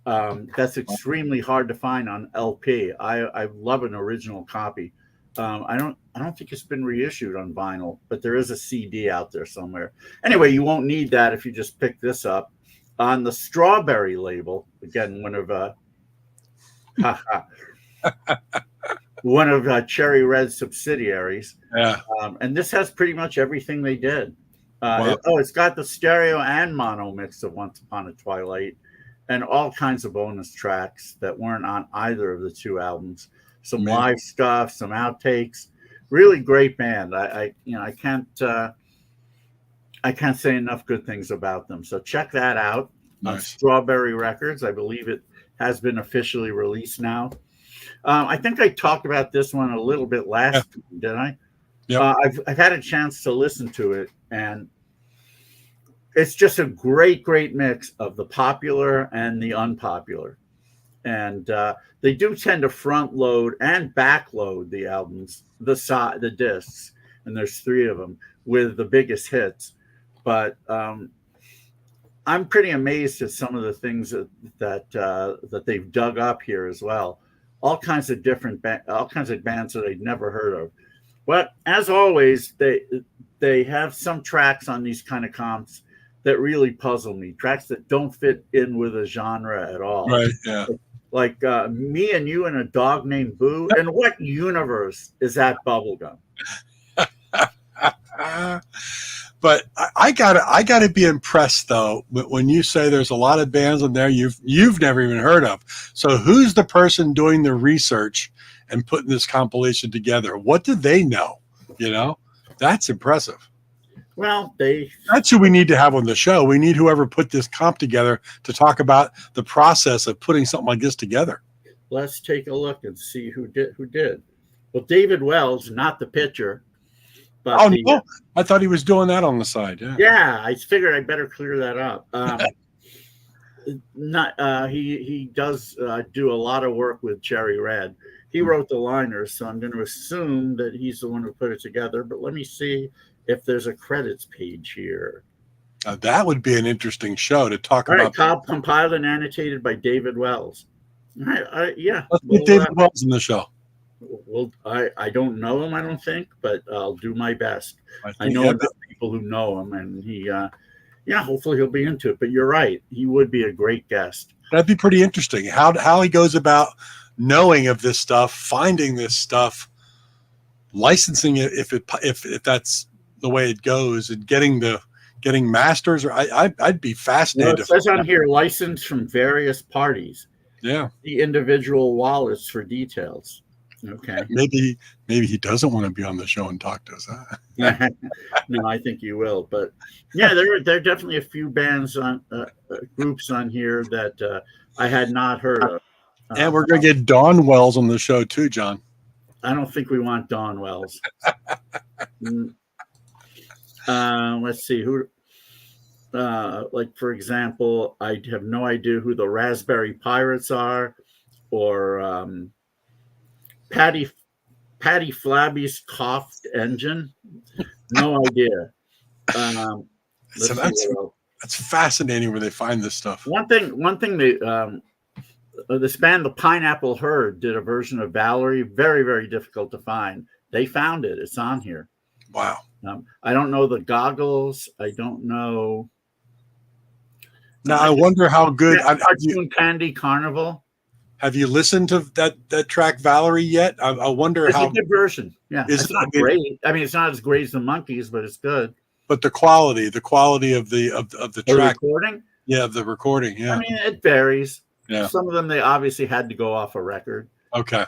That's extremely hard to find on LP. I love an original copy. I don't think it's been reissued on vinyl, but there is a CD out there somewhere. Anyway, you won't need that if you just pick this up on the Strawberry label. Again, one of Cherry Red's subsidiaries. Yeah. And this has pretty much everything they did. Wow. It's got the stereo and mono mix of Once Upon a Twilight, and all kinds of bonus tracks that weren't on either of the two albums. Some live stuff, some outtakes. Really great band. I can't say enough good things about them. So check that out on Strawberry Records. I believe it has been officially released now. I think I talked about this one a little bit last time, didn't I? Yeah. I've had a chance to listen to it, and it's just a great mix of the popular and the unpopular. And they do tend to front load and back load the albums, the discs, and there's 3 of them with the biggest hits. But I'm pretty amazed at some of the things that they've dug up here as well. All kinds of bands that I'd never heard of. But as always, they have some tracks on these kind of comps that really puzzle me. Tracks that don't fit in with a genre at all. Right. Yeah. Like Me and You and a Dog Named Boo. In what universe is that bubblegum? But I gotta be impressed though when you say there's a lot of bands on there you've never even heard of. So who's the person doing the research and putting this compilation together? What do they know? That's impressive. Well, that's who we need to have on the show. We need whoever put this comp together to talk about the process of putting something like this together. Let's take a look and see who did. Well, David Wells, not the pitcher. But no, I thought he was doing that on the side. Yeah, I figured I better clear that up. He does do a lot of work with Cherry Red. He wrote the liners, so I'm going to assume that he's the one who put it together. But let me see if there's a credits page here. That would be an interesting show to talk about. Compiled and annotated by David Wells. Let's get David Wells in the show. Well, I don't know him, I don't think, but I'll do my best. I know enough people who know him, and he, hopefully he'll be into it. But you're right, he would be a great guest. That'd be pretty interesting. How he goes about knowing of this stuff, finding this stuff, licensing it if that's the way it goes, and getting masters. Or I'd be fascinated. It says on here, licensed from various parties. Yeah, the individual wallets for details. Okay. Maybe he doesn't want to be on the show and talk to us. Huh? No, I think you will. But yeah, there are definitely a few bands on groups on here that I had not heard of. And we're going to get Dawn Wells on the show too, John. I don't think we want Dawn Wells. Let's see who. Like for example, I have no idea who the Raspberry Pirates are, or Patty Flabby's Coughed Engine. No idea. Let's So see that's what else. that's fascinating where they find this stuff. One thing they this band, the Pineapple Herd, did a version of Valerie. Very, very difficult to find. They found it. It's on here. Wow. I don't know the Goggles. I don't know. Now I wonder how good. Cartoon Candy Carnival. Have you listened to that track Valerie yet? I wonder It's how a good version. Yeah, is it's not great. I mean, it's not as great as the Monkees, but it's good. But the quality of the track, recording. yeah, the recording, yeah. I mean, it varies. Yeah. Some of them they obviously had to go off a record. Okay.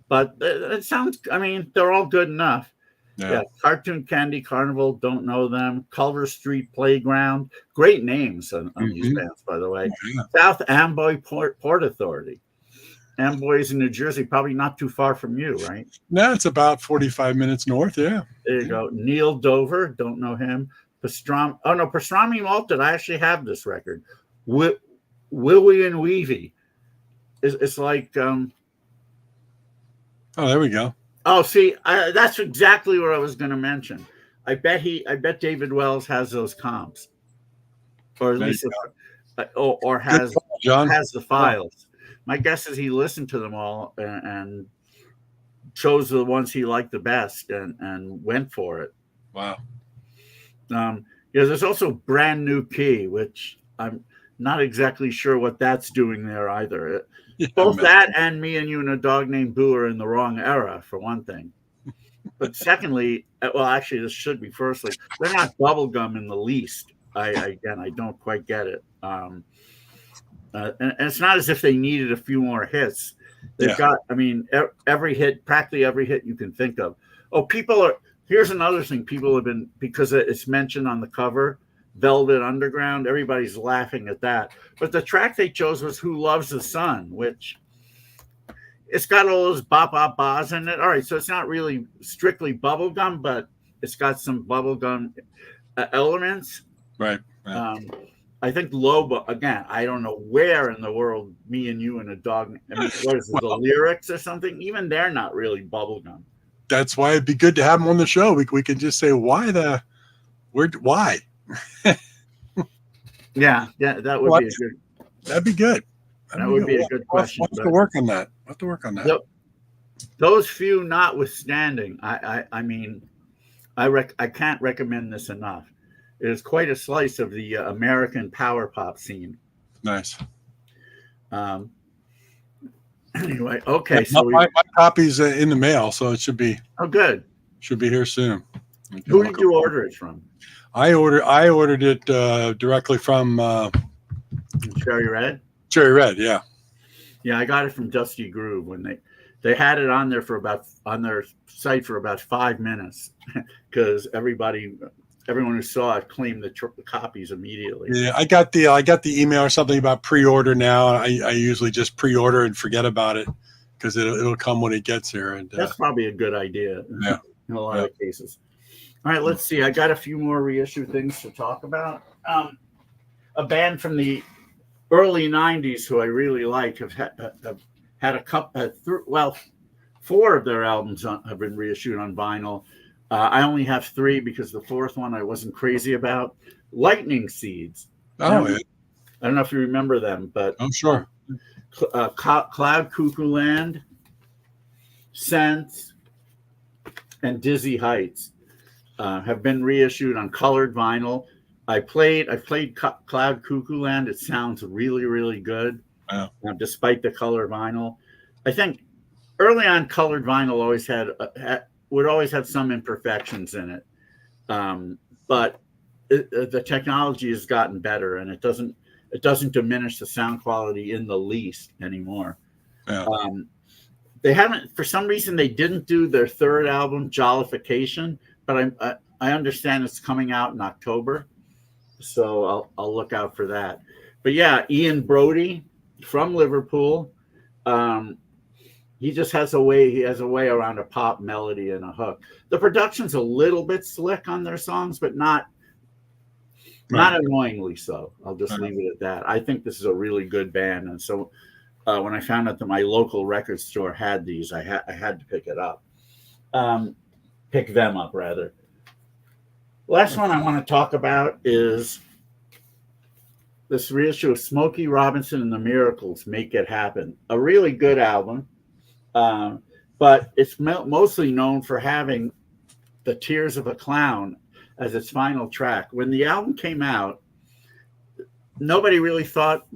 But it sounds. I mean, they're all good enough. Yeah. Cartoon Candy Carnival, don't know them. Culver Street Playground, great names on these bands, by the way. Yeah. South Amboy Port Authority. Amboy's in New Jersey, probably not too far from you, right? No, it's about 45 minutes north, yeah. There you go. Neil Dover, don't know him. Pastrami Malted, I actually have this record. Willie and Weavy. It's like... oh, there we go. Oh, see, that's exactly what I was going to mention. I bet David Wells has those comps, or at least, or has the files. My guess is he listened to them all and chose the ones he liked the best and went for it. Wow. There's also Brand New Key, which I'm not exactly sure what that's doing there either. Yeah, both that and Me and You and a Dog Named Boo are in the wrong era, for one thing. But secondly, well, actually, this should be firstly, they're not bubblegum in the least. I don't quite get it. And it's not as if they needed a few more hits. They've got, I mean, practically every hit you can think of. Oh, here's another thing. People have been, because it's mentioned on the cover, Velvet Underground, everybody's laughing at that. But the track they chose was Who Loves the Sun, which it's got all those ba-ba-bas in it. All right, so it's not really strictly bubblegum, but it's got some bubblegum elements. Right. I think Lobo, again, I don't know where in the world Me and You and a Dog, I mean, what is it, the lyrics or something? Even they're not really bubblegum. That's why it'd be good to have them on the show. We can just say, why? Yeah, that would be a good. That'd be good. That would be a good question. We'll have to work on that. Those few notwithstanding, I mean, I can't recommend this enough. It is quite a slice of the American power pop scene. Nice. Anyway, okay. Yeah, so my copy's in the mail, so it should be. Oh, good. Should be here soon. Who did you order it from? I ordered it directly from Cherry Red. Cherry Red, yeah. Yeah, I got it from Dusty Groove when they had it on there on their site for about 5 minutes because everyone who saw it claimed the copies immediately. Yeah, I got the email or something about pre-order now. I usually just pre-order and forget about it because it'll come when it gets here. And that's probably a good idea. Yeah, in a lot of cases. All right, let's see. I got a few more reissue things to talk about. A band from the early '90s who I really like have had a couple. Well, 4 of their albums have been reissued on vinyl. I only have 3 because the 4th one I wasn't crazy about. Lightning Seeds. Oh, yeah. I don't know if you remember them, but I'm sure. Cloud Cuckoo Land, Sense, and Dizzy Heights have been reissued on colored vinyl. I played Cloud Cuckoo Land. It sounds really, really good, despite the color vinyl. I think early on, colored vinyl would always have some imperfections in it, but the technology has gotten better, and it doesn't diminish the sound quality in the least anymore. Yeah. They haven't, for some reason, they didn't do their 3rd album, Jollification, but I understand it's coming out in October, so I'll look out for that. But yeah, Ian Brody from Liverpool. He just has a way around a pop melody and a hook. The production's a little bit slick on their songs, but not annoyingly so. I'll just leave it at that. I think this is a really good band, and so when I found out that my local record store had these, I had to pick it up. Pick them up rather. Last one I want to talk about is this reissue of Smokey Robinson and the Miracles, Make It Happen. A really good album, but it's mostly known for having The Tears of a Clown as its final track. When the album came out, no one really thought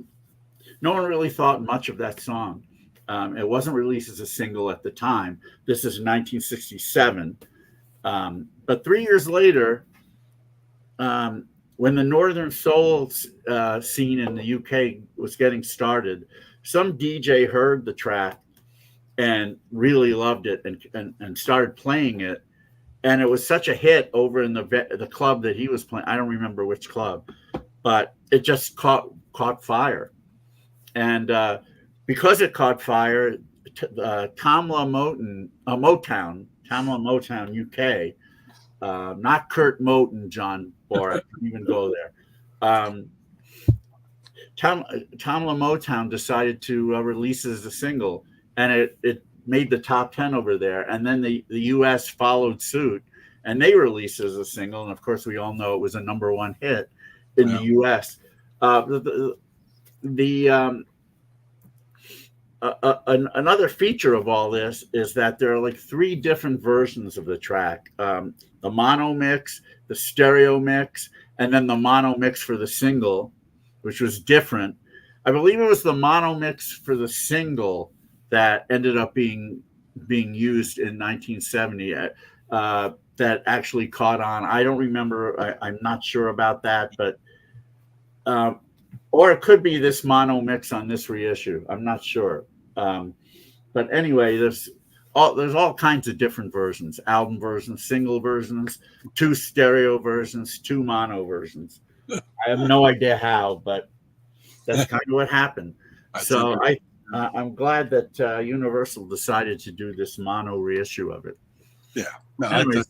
much of that song. It wasn't released as a single at the time. This is 1967. But 3 years later, when the Northern Soul scene in the UK was getting started, some DJ heard the track and really loved it and started playing it. And it was such a hit over in the club that he was playing. I don't remember which club, but it just caught fire. And because it caught fire, Motown UK, not Kurt Moten, John Borat, even go there. Tamla Motown decided to release it as a single, and it made the top 10 over there. And then the U.S. followed suit, and they released it as a single. And of course, we all know it was a #1 hit in the U.S. Another feature of all this is that there are like 3 different versions of the track: the mono mix, the stereo mix, and then the mono mix for the single, which was different. I believe it was the mono mix for the single that ended up being used in 1970 that actually caught on. I don't remember. I'm not sure about that, but or it could be this mono mix on this reissue. I'm not sure. But anyway, there's all kinds of different versions: album versions, single versions, 2 stereo versions, 2 mono versions. I have no idea how, but that's kind of what happened. So I'm glad that Universal decided to do this mono reissue of it. Yeah, no, Anyways,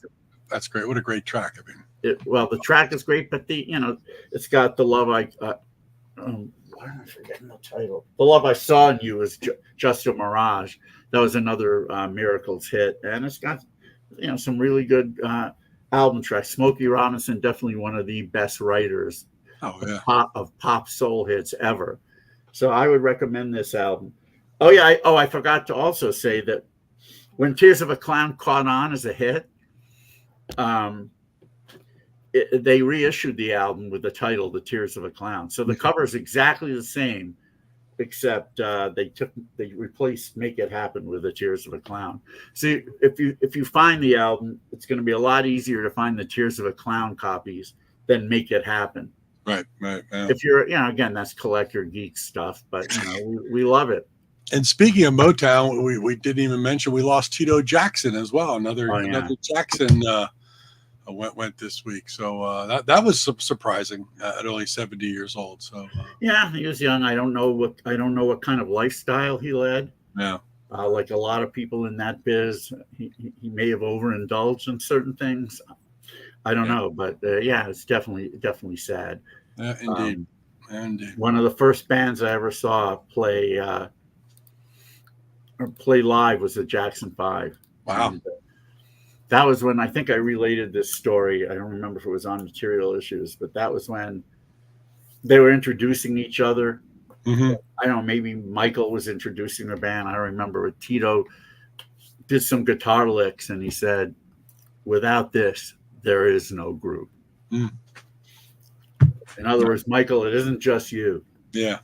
that's great. What a great track! I mean, the track is great, but it's got the love why am I forgetting the title? The Love I Saw in You is Just a Mirage. That was another Miracles hit, and it's got some really good album tracks. Smokey Robinson, definitely one of the best writers of pop soul hits ever. So I would recommend this album. I forgot to also say that when Tears of a Clown caught on as a hit, they reissued the album with the title "The Tears of a Clown." So the cover is exactly the same, except they replaced "Make It Happen" with "The Tears of a Clown." So if you find the album, it's going to be a lot easier to find the "Tears of a Clown" copies than "Make It Happen." Right. If you're, again, that's collector geek stuff, but we love it. And speaking of Motown, we didn't even mention we lost Tito Jackson as well. Another Jackson went this week, so that was surprising at only 70 years old. So he was young. I don't know what kind of lifestyle he led. Yeah, like a lot of people in that biz, he may have overindulged in certain things. I don't know, but it's definitely sad. Yeah, indeed. Indeed. One of the first bands I ever saw play live was the Jackson 5. Wow. And, that was when I think I related this story. I don't remember if it was on Material Issues, but that was when they were introducing each other. Mm-hmm. I don't know, maybe Michael was introducing the band. I don't remember. Tito did some guitar licks, and he said, "Without this, there is no group." Mm. In other words, Michael, it isn't just you. Yeah.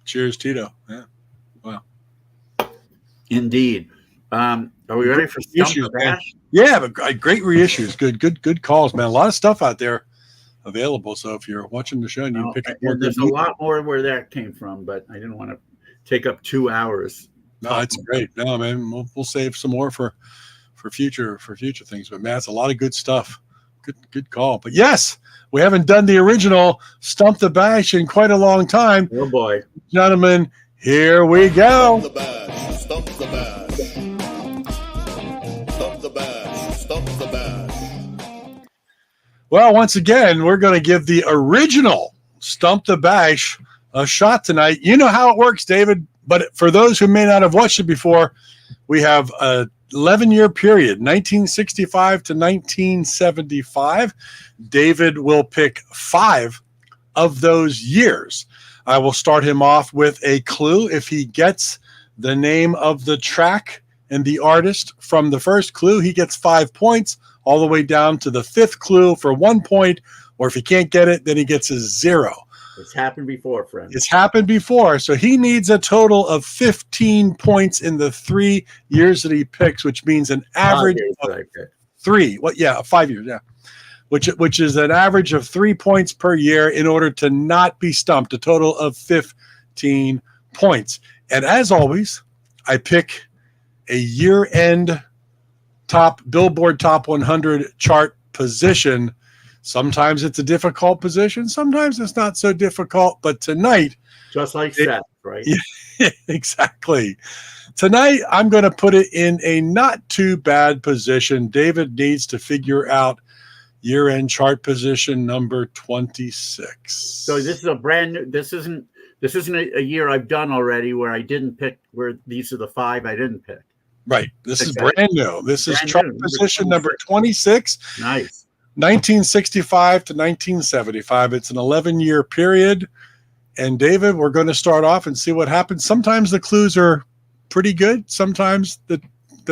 Cheers, Tito. Yeah. Wow. Indeed. Are we ready for Stump the Bash? Yeah, but great reissues. Good calls, man. A lot of stuff out there available. So if you're watching the show and you pick up more, there's a lot more where that came from, but I didn't want to take up 2 hours. No, it's great. No, man, we'll save some more for future things. But man, it's a lot of good stuff. Good call. But yes, we haven't done the original Stump the Bash in quite a long time. Oh boy, gentlemen, here we go. Stump the Bash. Stump the Bash. Stump the Bash. Stump the Bash. Well, once again, we're going to give the original Stump the Bash a shot tonight. You know how it works, David. But for those who may not have watched it before, we have a 11-year period, 1965 to 1975. David will pick 5 of those years. I will start him off with a clue. If he gets the name of the track and the artist from the first clue, he gets 5 points, all the way down to the 5th clue for 1 point. Or if he can't get it, then he gets a 0. It's happened before, friend. It's happened before. So he needs a total of 15 points in the 3 years that he picks, which means an average of 3. 5 years, yeah. Which is an average of 3 points per year in order to not be stumped, a total of 15 points. And as always, I pick a year-end Billboard Top 100 chart position. Sometimes it's a difficult position. Sometimes it's not so difficult. But tonight, just like Seth, right? Yeah, exactly. Tonight, I'm going to put it in a not too bad position. David needs to figure out year-end chart position number 26. So this is a brand new. This isn't a year I've done already where I didn't pick. Where these are the 5 I didn't pick. Right. This is brand new. This is chart position number 26. Nice. 1965 to 1975. It's an 11-year period. And David, we're going to start off and see what happens. Sometimes the clues are pretty good. Sometimes the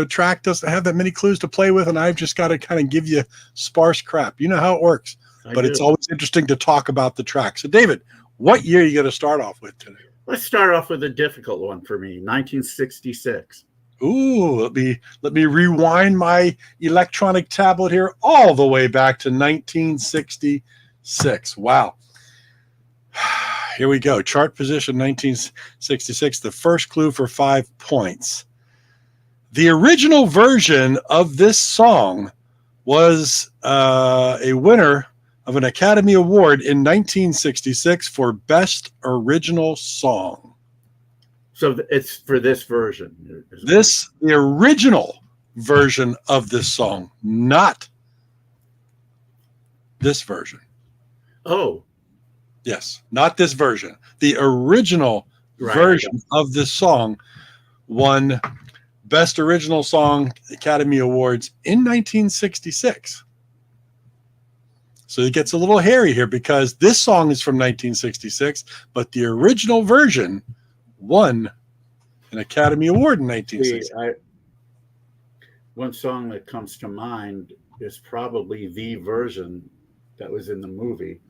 track doesn't have that many clues to play with, and I've just got to kind of give you sparse crap. You know how it works. But it's always interesting to talk about the track. So, David, what year are you going to start off with today? Let's start off with a difficult one for me, 1966. Ooh, let me rewind my electronic tablet here all the way back to 1966. Wow. Here we go. Chart position 1966. The first clue for 5 points. The original version of this song was a winner of an Academy Award in 1966 for Best Original Song. So it's for this version. The original version of this song, not this version. Oh. Yes, not this version. The original version of this song won Best Original Song Academy Awards in 1966. So it gets a little hairy here because this song is from 1966, but the original version won an Academy Award in 1966. One song that comes to mind is probably the version that was in the movie.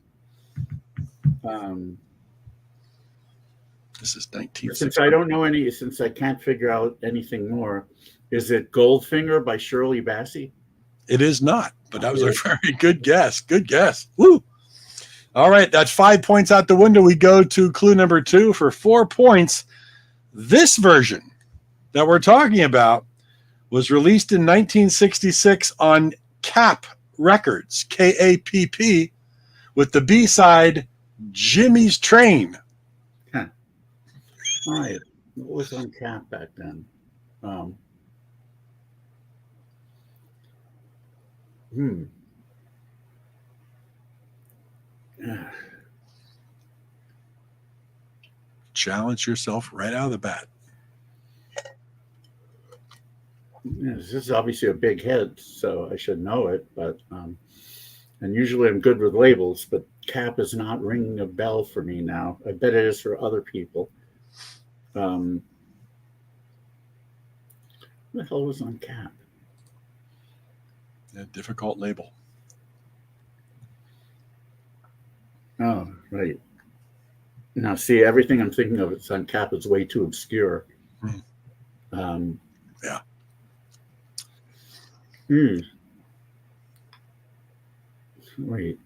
This is 1960. Since I don't know since I can't figure out anything more, is it Goldfinger by Shirley Bassey? It is not, but that was a very good guess. Good guess. Woo! All right, that's 5 points out the window. We go to clue number 2 for 4 points. This version that we're talking about was released in 1966 on Kapp Records, Kapp, with the B-side Jimmy's Train. Huh. All right. What was on Kapp back then? Challenge yourself right out of the bat. Yeah, this is obviously a big hit, so I should know it. But and usually I'm good with labels, but Kapp is not ringing a bell for me now. I bet it is for other people. What the hell was on Kapp? A difficult label. Oh, right. Now, see, everything I'm thinking of it's on Kapp is way too obscure. Yeah. Wait.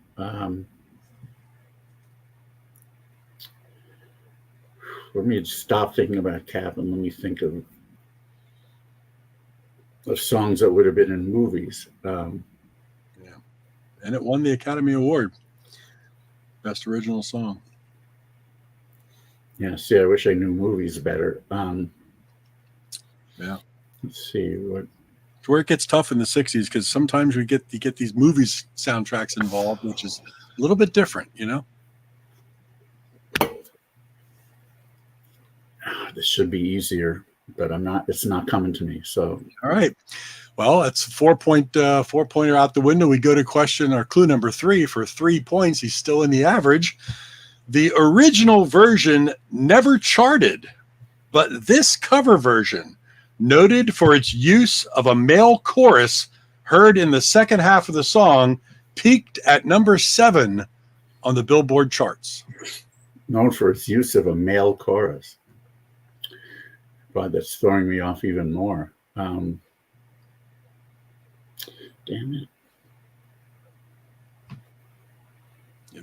Let me stop thinking about Kapp and let me think of songs that would have been in movies. Yeah. And it won the Academy Award. Best Original Song. Yeah, see, I wish I knew movies better. Yeah. Let's see what. It's where it gets tough in the 60s because sometimes you get these movies soundtracks involved, which is a little bit different, you know? this should be easier, but it's not coming to me. So, All right. Well, that's 4-pointer out the window. We go to question or clue number 3 for 3 points. He's still in the average. The original version never charted, but this cover version, noted for its use of a male chorus heard in the second half of the song, peaked at number 7 on the Billboard charts. known for its use of a male chorus. God, that's throwing me off even more. Damn it.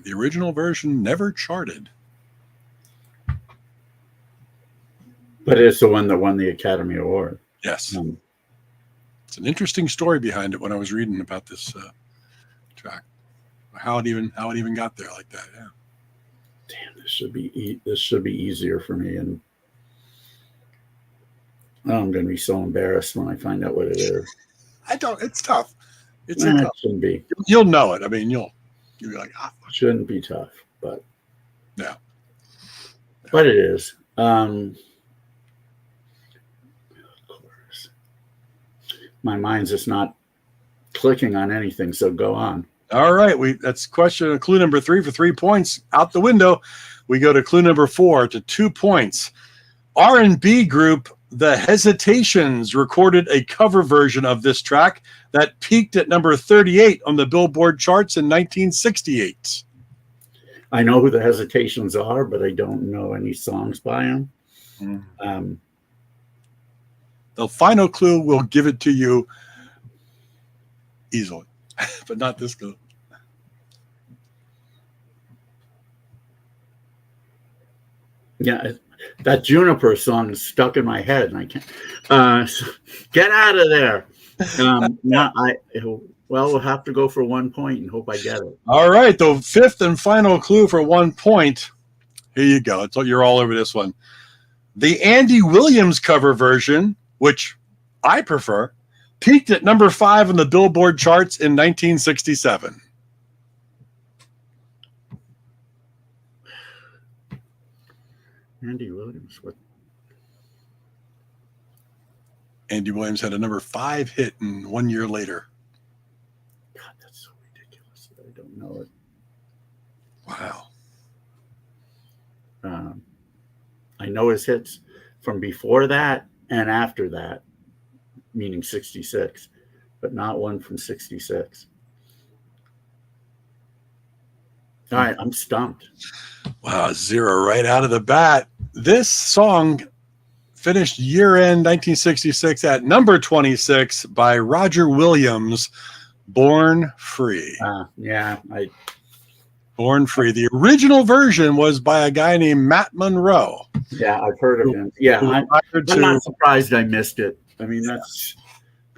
The original version never charted. But it's the one that won the Academy Award. Yes. It's an interesting story behind it when I was reading about this track. How it even got there like that. Yeah. Damn, this should be easier for me, and I'm going to be so embarrassed when I find out what it is. It's tough. It's It tough. shouldn't be. You'll know it. I mean, you'll be like, Shouldn't be tough, but yeah. But it is. Of course. My mind's just not clicking on anything, so go on. All right, that's clue number 3 for 3 points out the window. We go to clue number 4 to 2 points. R&B group The Hesitations recorded a cover version of this track that peaked at number 38 on the Billboard charts in 1968. I know who the Hesitations are, but I don't know any songs by them. Mm. The final clue will give it to you easily, but not this clue. Yeah, that Juniper song is stuck in my head, and I can't. Get out of there. We'll have to go for 1 point and hope I get it. All right, the fifth and final clue for 1 point. Here you go. You're all over this one. The Andy Williams cover version, which I prefer, peaked at number 5 on the Billboard charts in 1967. Andy Williams. What? Andy Williams had a number 5 hit in 1 year later. God, that's so ridiculous that I don't know it. Wow. I know his hits from before that and after that, meaning 66, but not one from 66. All right, I'm stumped. Wow, 0 right out of the bat. This song finished year-end 1966 at number 26 by Roger Williams, Born Free. Born Free. The original version was by a guy named Matt Monroe. Yeah, I've heard of him. Yeah, I'm not surprised I missed it. I mean,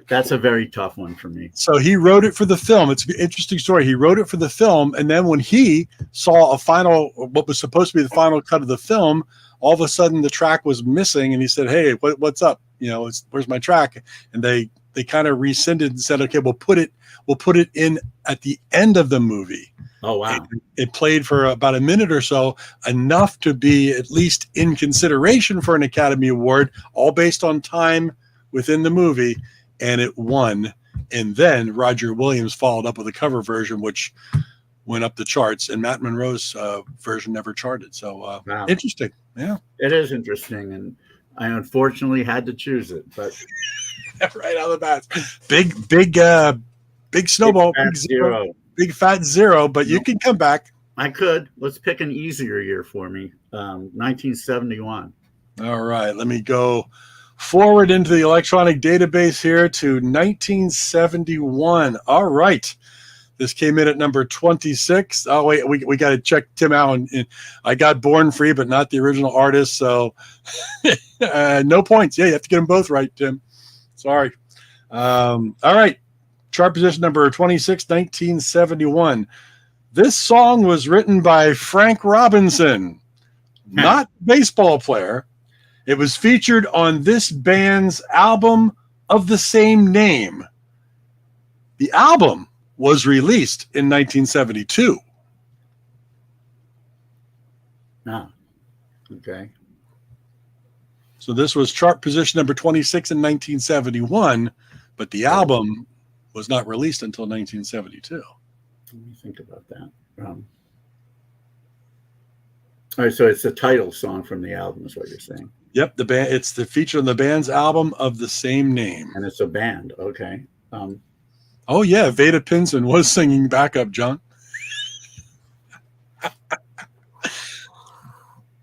that's a very tough one for me. So he wrote it for the film. It's an interesting story. He wrote it for the film, and then when he saw what was supposed to be the final cut of the film, all of a sudden the track was missing, and he said, "Hey, what's up? Where's my track?" And they kind of rescinded and said, "Okay, we'll put it in at the end of the movie." Oh, wow. It played for about a minute or so, enough to be at least in consideration for an Academy Award, all based on time within the movie, and it won. And then Roger Williams followed up with a cover version, which went up the charts, and Matt Monroe's version never charted. So wow. Interesting. Yeah. It is interesting, and I unfortunately had to choose it, but right out of the bat. Big snowball. Big zero. Big fat 0, but you can come back. I could. Let's pick an easier year for me. 1971. All right. Let me go forward into the electronic database here to 1971. All right. This came in at number 26. Oh, wait, we got to check Tim Allen. I got Born Free, but not the original artist. So no points. Yeah, you have to get them both right, Tim. Sorry. All right. Chart position number 26, 1971. This song was written by Frank Robinson, not baseball player. It was featured on this band's album of the same name. The album was released in 1972. Ah, okay. So this was chart position number 26 in 1971, but the album was not released until 1972. Let me think about that. All right, so it's the title song from the album, is what you're saying. Yep, the band. It's the feature on the band's album of the same name. And it's a band. Okay. Oh yeah, Veda Pinson was singing backup, John.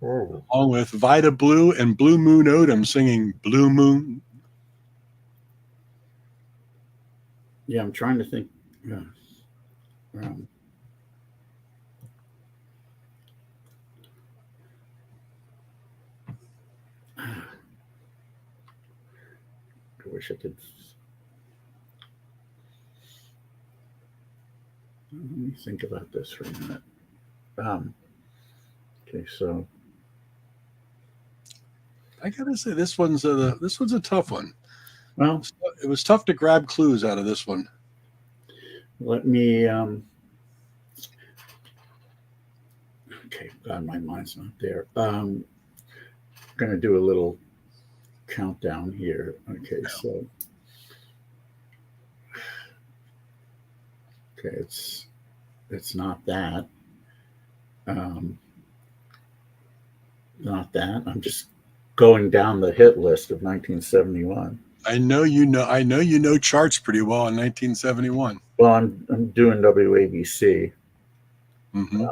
Along with Vida Blue and Blue Moon Odom singing Blue Moon. Yeah, I'm trying to think. Yeah. I wish I could. Let me think about this for a minute. Okay, so I gotta say this one's a tough one. well, It was tough to grab clues out of this one. let me. Okay, God, my mind's not there. I'm gonna do a little countdown here. Okay, so okay, it's not that. Not that. I'm just going down the hit list of 1971. I know you know charts pretty well in 1971. Well, I'm doing WABC. Mm-hmm.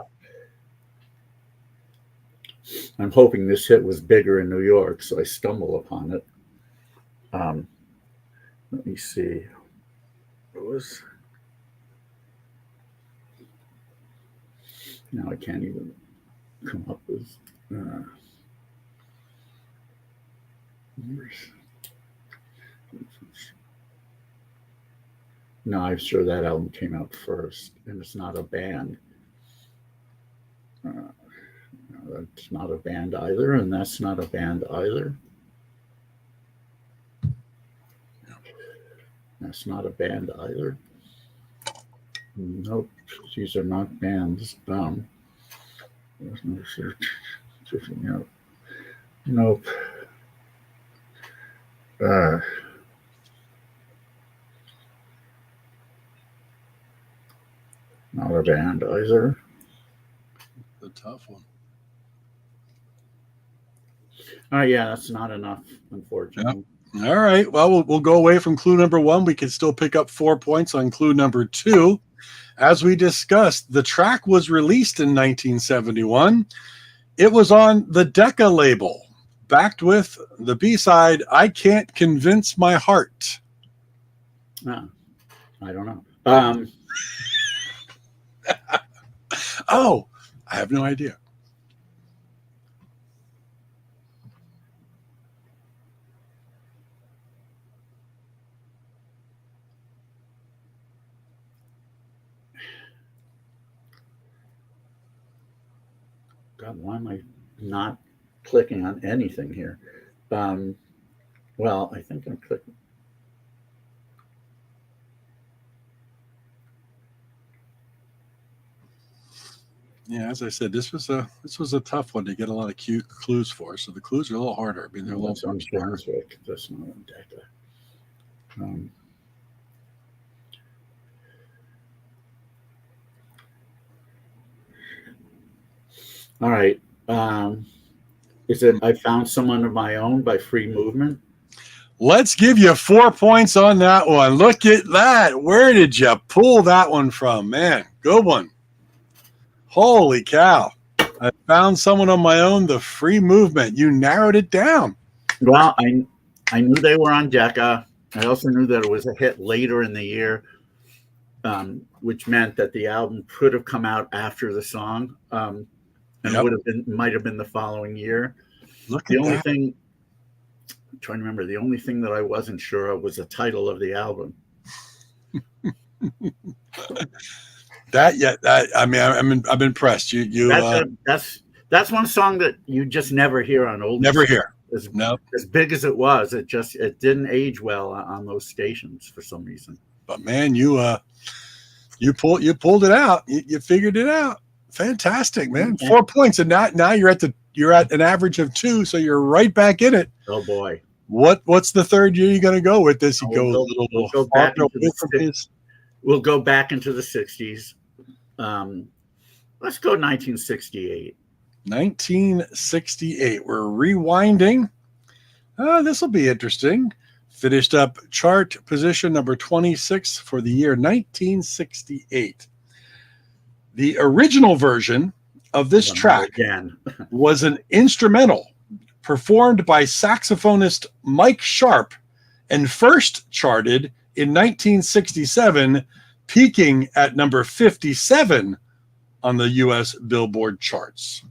I'm hoping this hit was bigger in New York, so I stumble upon it. Let me see. It was. Now I can't even come up with. No, I'm sure that album came out first, and it's not a band. No, that's not a band either, and that's not a band either. That's not a band either. Nope, these are not bands. There's no search. Nope. Not a band either. The tough one. Oh yeah, that's not enough, unfortunately. All right. Well, we'll go away from clue number 1. We can still pick up 4 points on clue number 2. As we discussed, the track was released in 1971. It was on the Decca label, backed with the B-side, I Can't Convince My Heart. I don't know. Oh, I have no idea. God, why am I not clicking on anything here? Well, I think I'm clicking. Yeah, as I said, this was a tough one to get a lot of clues for. So the clues are a little harder. I mean, they're a little on Brunswick. That's not on Decca. All right. Is it I Found Someone of My Own by Free Movement? Let's give you 4 points on that one. Look at that. Where did you pull that one from? Man, good one. Holy cow. I Found Someone on My Own, the Free Movement. You narrowed it down. Well, I knew they were on Decca. I also knew that it was a hit later in the year, which meant that the album could have come out after the song. And it might have been the following year. Look The at only that. thing I'm trying to remember, the only thing that I wasn't sure of was the title of the album. I'm impressed. That's one song that you just never hear on old. Never hear. As big as it was, it didn't age well on those stations for some reason. But man, you pulled it out. You figured it out. Fantastic, man. 4 points, and now you're at the You're at an average of 2, so you're right back in it. Oh boy. What's the third year you're going to go with this? You We'll go go- a little we'll go back farther into away the from six- his. We'll go back into the 60s. Let's go 1968. 1968. We're rewinding. This will be interesting. Finished up chart position number 26 for the year 1968. The original version of this track Again. was an instrumental performed by saxophonist Mike Sharp and first charted in 1967, peaking at number 57 on the U.S. Billboard charts.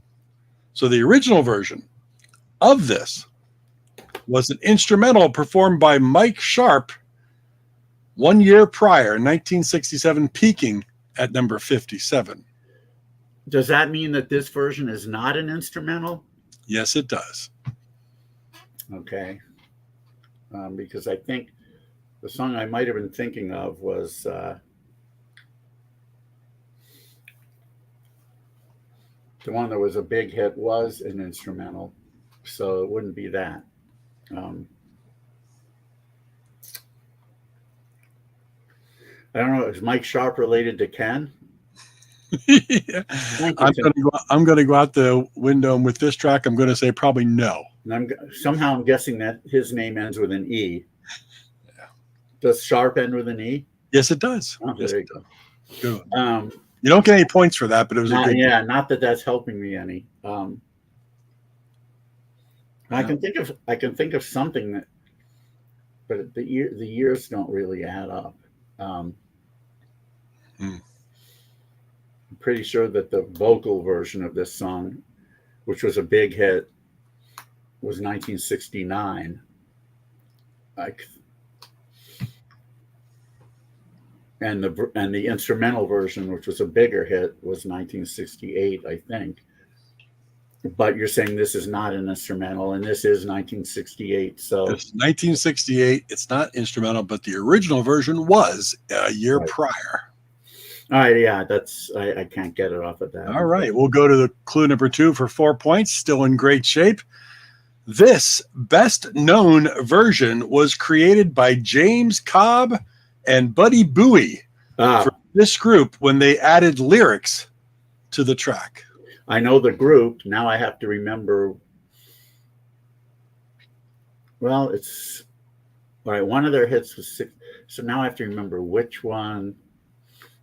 So the original version of this was an instrumental performed by Mike Sharp 1 year prior, 1967, peaking at number 57. Does that mean that this version is not an instrumental? Yes, it does. Okay. Because I think the song I might have been thinking of was the one that was a big hit was an instrumental. So it wouldn't be that. I don't know. Is Mike Sharp related to Ken? Yeah. Thank you, I'm going to go out the window, and with this track, I'm going to say probably no. And somehow I'm guessing that his name ends with an E. Yeah. Does Sharp end with an E? Yes, it does. Oh, Yes, there it you go. does. Good. You don't get any points for that, but it was a good. Yeah, not that that's helping me any. I can think of something that, but the years don't really add up. I'm pretty sure that the vocal version of this song, which was a big hit, was 1969. And the instrumental version, which was a bigger hit, was 1968, I think. But you're saying this is not an instrumental, and this is 1968. So it's 1968. It's not instrumental, but the original version was a year Right. prior. all right, yeah, that's I can't get it off of that. All right, we'll go to the clue number 2 for 4 points. Still in great shape. This best known version was created by James Cobb and Buddy Bowie for this group when they added lyrics to the track. I know the group. Now I have to remember. Well, it's all right. One of their hits was six. So now I have to remember which one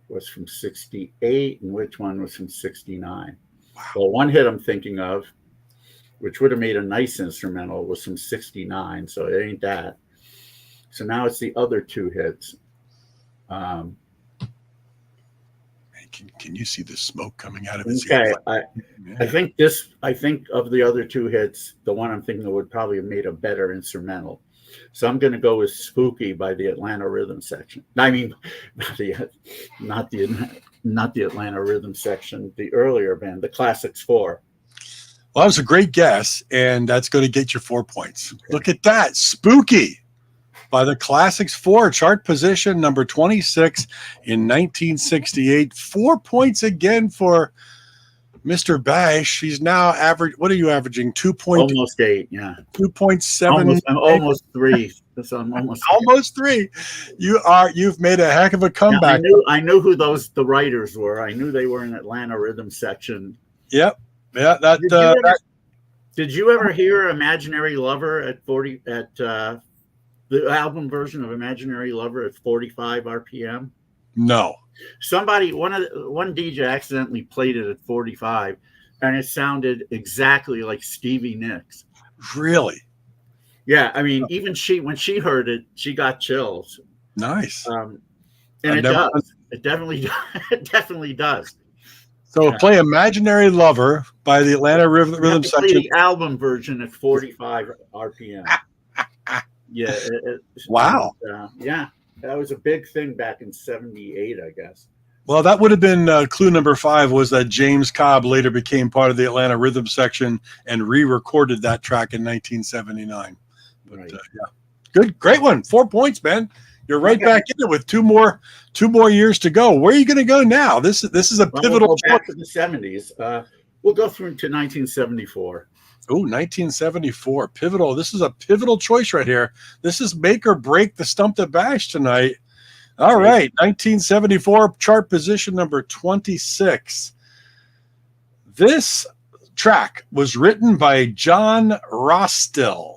was from 68 and which one was from 69. Wow. Well, one hit I'm thinking of, which would have made a nice instrumental, was from 69. So it ain't that. So now it's the other two hits. Can you see the smoke coming out of his Okay, ears? I think of the other two hits, the one I'm thinking of would probably have made a better instrumental. So I'm going to go with "Spooky" by the Atlanta Rhythm Section. I mean, not the Atlanta Rhythm Section, the earlier band, the Classics 4. Well, that was a great guess, and that's going to get you 4 points. Okay. Look at that, "Spooky" by the Classics 4, chart position number 26 in 1968. 4 points again for Mr. Bash. He's now what are you averaging? Almost 8, yeah. 2.7. Almost 3. That's almost 3. You've made a heck of a comeback. Yeah, I knew who the writers were. I knew they were in Atlanta Rhythm Section. Yep. Yeah, did you ever hear "Imaginary Lover" at the album version of "Imaginary Lover" at 45 RPM? No. One DJ accidentally played it at 45, and it sounded exactly like Stevie Nicks. Really? Yeah, I mean, even when she heard it, she got chills. Nice. And it does. It definitely does. So play "Imaginary Lover" by the Atlanta Rhythm Section. The album version at 45 RPM. Yeah. Wow. Yeah, that was a big thing back in 78, I guess. Well, that would have been clue number 5, was that James Cobb later became part of the Atlanta Rhythm Section and re-recorded that track in 1979. But Right. Yeah, great one. 4 points, man. You're right back in it with two more years to go. Where are you going to go now? This is a pivotal. We'll go back to the 70s. We'll go through to 1974. Oh, 1974. Pivotal. This is a pivotal choice right here. This is make or break the Stump the Bash tonight. All right. 1974, chart position number 26. This track was written by John Rostill.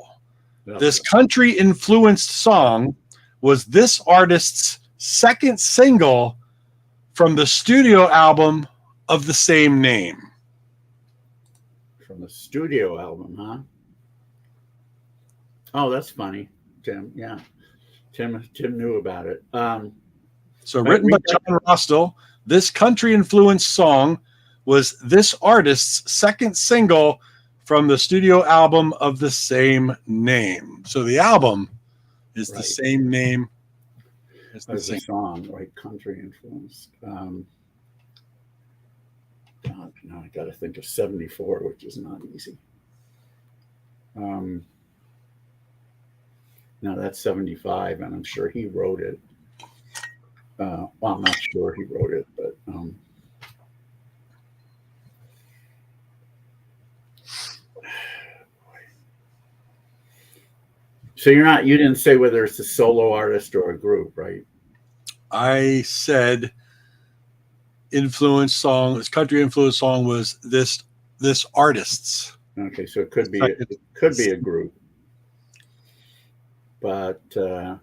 This country-influenced song was this artist's second single from the studio album of the same name. From the studio album, huh? Oh, that's funny, Tim. Yeah, Tim knew about it. So written by John Rostill, this country-influenced song was this artist's second single from the studio album of the same name. So the album is the same name as the song, right? Country influenced. God, now I got to think of 74, which is not easy. No, that's 75, and I'm sure he wrote it. Well, I'm not sure he wrote it, but so you didn't say whether it's a solo artist or a group, right? I said influence song, this country influence song was this artist's. Okay, so it could be a group. But no,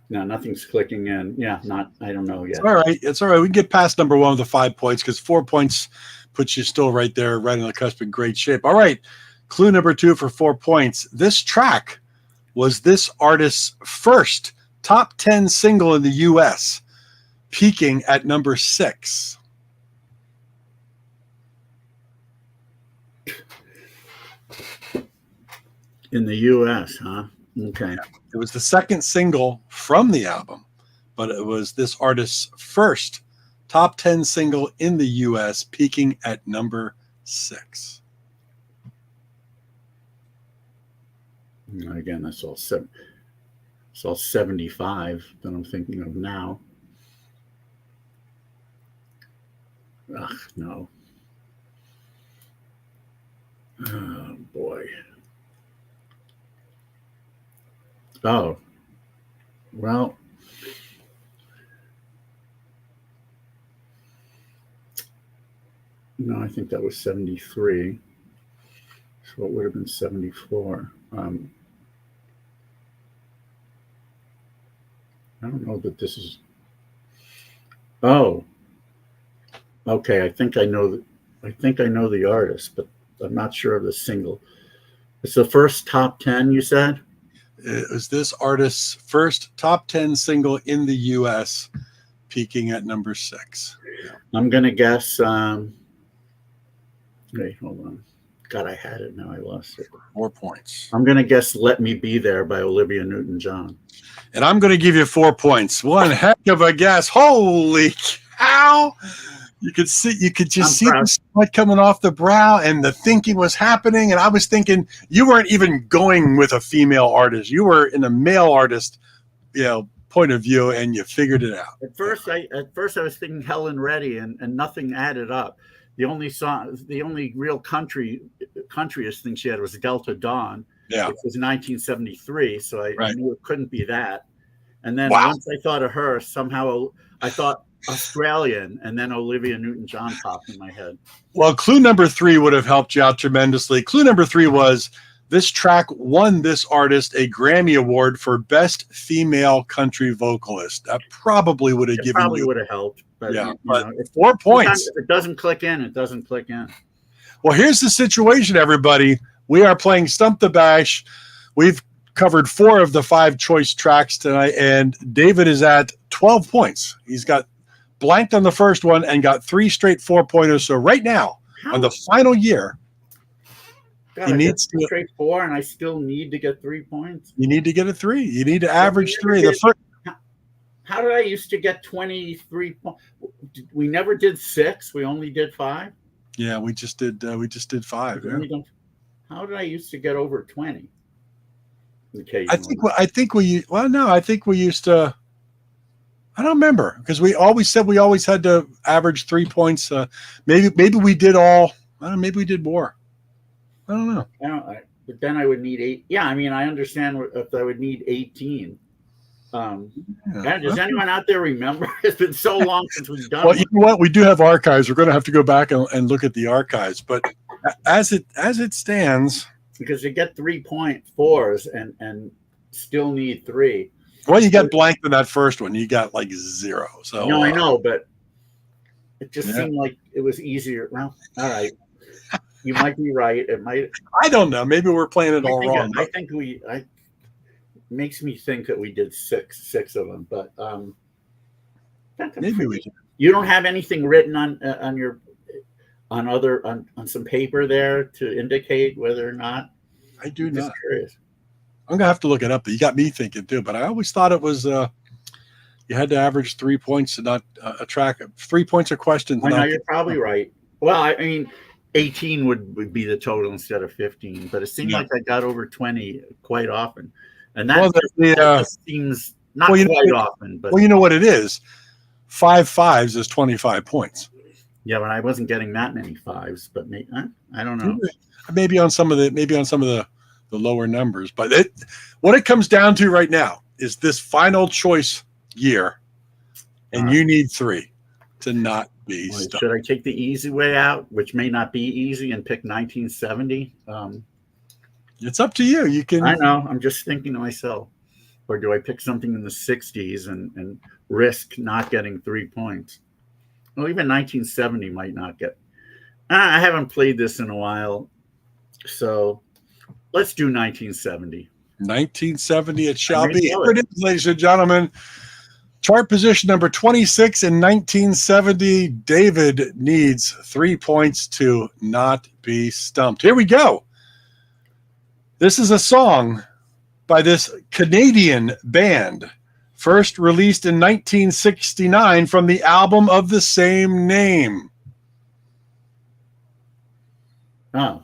nothing's clicking in. Yeah, I don't know yet. It's all right. We can get past number one with the 5 points because 4 points puts you still right there, right on the cusp in great shape. All right. Clue number 2 for 4 points. This track was this artist's first top 10 single in the U.S., peaking at number 6. In the U.S., huh? Okay. It was the second single from the album, but it was this artist's first top 10 single in the U.S., peaking at number 6. Again, that's all 75 that I'm thinking of now. Ugh, no. Oh, boy. Oh, well, no, I think that was 73. So it would have been 74. I don't know that this is. Oh, okay. I think I know the artist, but I'm not sure of the single. It's the first top 10, you said? It was this artist's first top 10 single in the U.S., peaking at number 6. I'm going to guess. Wait, hold on. God, I had it. Now I lost it. 4 points. I'm going to guess Let Me Be There by Olivia Newton-John. And I'm going to give you 4 points. One heck of a guess. Holy cow. You could see the sweat coming off the brow, and the thinking was happening. And I was thinking you weren't even going with a female artist. You were in a male artist, point of view, and you figured it out. At first I was thinking Helen Reddy, and nothing added up. The only real countryist thing she had was Delta Dawn, which was 1973. So I knew it couldn't be that. And then once I thought of her, somehow I thought Australian, and then Olivia Newton-John popped in my head. Well, clue number 3 would have helped you out tremendously. Clue number 3 was this track won this artist a Grammy Award for Best Female Country Vocalist. That probably would have would have helped. But, but 4 points. If it doesn't click in, it doesn't click in. Well, here's the situation, everybody. We are playing Stump the Bash. We've covered 4 of the 5 choice tracks tonight, and David is at 12 points. He's got blanked on the first one and got 3 straight 4-pointers. So right now, on the final year, God, he needs to straight 4, and I still need to get 3 points. You need to get a 3. You need to average 3. How did I used to get 23 points? We never did 6. We only did 5. Yeah, we just did 5. Yeah. How did I used to get over 20? I think we used to. I don't remember because we always said we always had to average 3 points. Maybe we did all. I don't know, maybe we did more. I don't know. But then I would need 8. Yeah, I mean, I understand if I would need 18. Does anyone out there remember? It's been so long since we've done. Well, you know what? We do have archives. We're going to have to go back and look at the archives. But as it stands, because you get 3.4s and still need 3. Well, you got blanked in that first one. You got like 0. So no, I know, but it just seemed like it was easier. Well, all right. You might be right. It might. I don't know. Maybe we're playing it all wrong. I think makes me think that we did six of them, but maybe we did. You don't have anything written on some paper there to indicate whether or not. I do not. Just curious. I'm gonna have to look it up. You got me thinking too, but I always thought it was you had to average 3 points to not attract 3 points a question. I know you're probably right. Well, I mean, 18 would be the total instead of 15, but it seemed like I got over 20 quite often, and that just seems not quite often. But you know what it is? 5 5s is 25 points. Yeah, but I wasn't getting that many 5s, but I don't know. Maybe on some of the lower numbers, but what it comes down to right now is this final choice year, and you need 3 to not be stuck. Should I take the easy way out, which may not be easy, and pick 1970? It's up to you. You can. I know. I'm just thinking to myself, or do I pick something in the 60s and risk not getting 3 points? Well, even 1970 might not get. I haven't played this in a while, so let's do 1970. 1970 it shall be. Here it is, ladies and gentlemen. Chart position number 26 in 1970. David needs 3 points to not be stumped. Here we go. This is a song by this Canadian band, first released in 1969 from the album of the same name. Oh,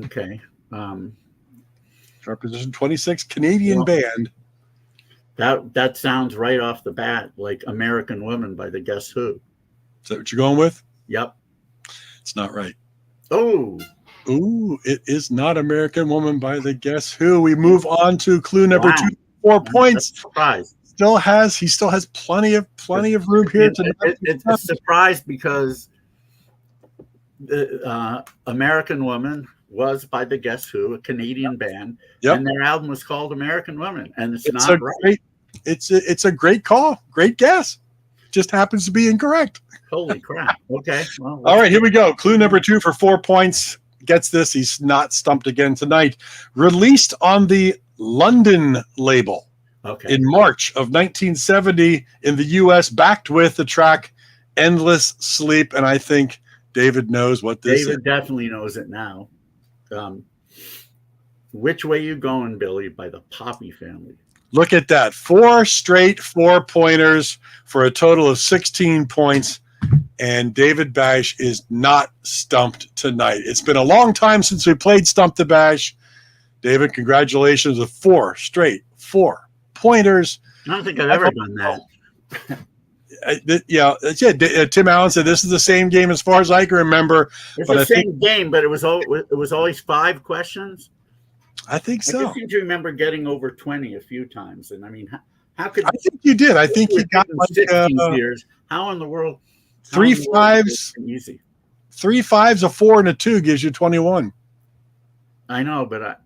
okay. Chart position 26, Canadian band. That sounds right off the bat like American Woman by the Guess Who. Is that what you're going with? Yep. It's not right. Oh. Ooh, it is not American Woman by the Guess Who. We move on to clue number 2, 4 points. That's a surprise. He still has plenty of room here it's a surprise because the American Woman was by the Guess Who, a Canadian band, and their album was called American Woman, and it's not right. It's a great call, great guess. Just happens to be incorrect. Holy crap! Okay, well, all right, here we go. Clue number 2 for 4 points. Gets this? He's not stumped again tonight. Released on the London label. Okay. In March of 1970 in the U.S., backed with the track "Endless Sleep," and I think David knows what this is. David definitely knows it now. Which Way You Going, Billy by the Poppy Family. Look at that. 4 straight 4-pointers for a total of 16 points. And David Bash is not stumped tonight. It's been a long time since we played Stump the Bash. David, congratulations with 4 straight 4-pointers. I don't think I've ever done that. Tim Allen said this is the same game as far as I can remember. It's the same game, but it was always 5 questions. I think so. I just seem to remember getting over 20 a few times, and I mean, how could I think you did? I think you got 16 years. How in the world? 3 5s. Easy. 3 5s, a 4, and a 2 gives you 21. I know, but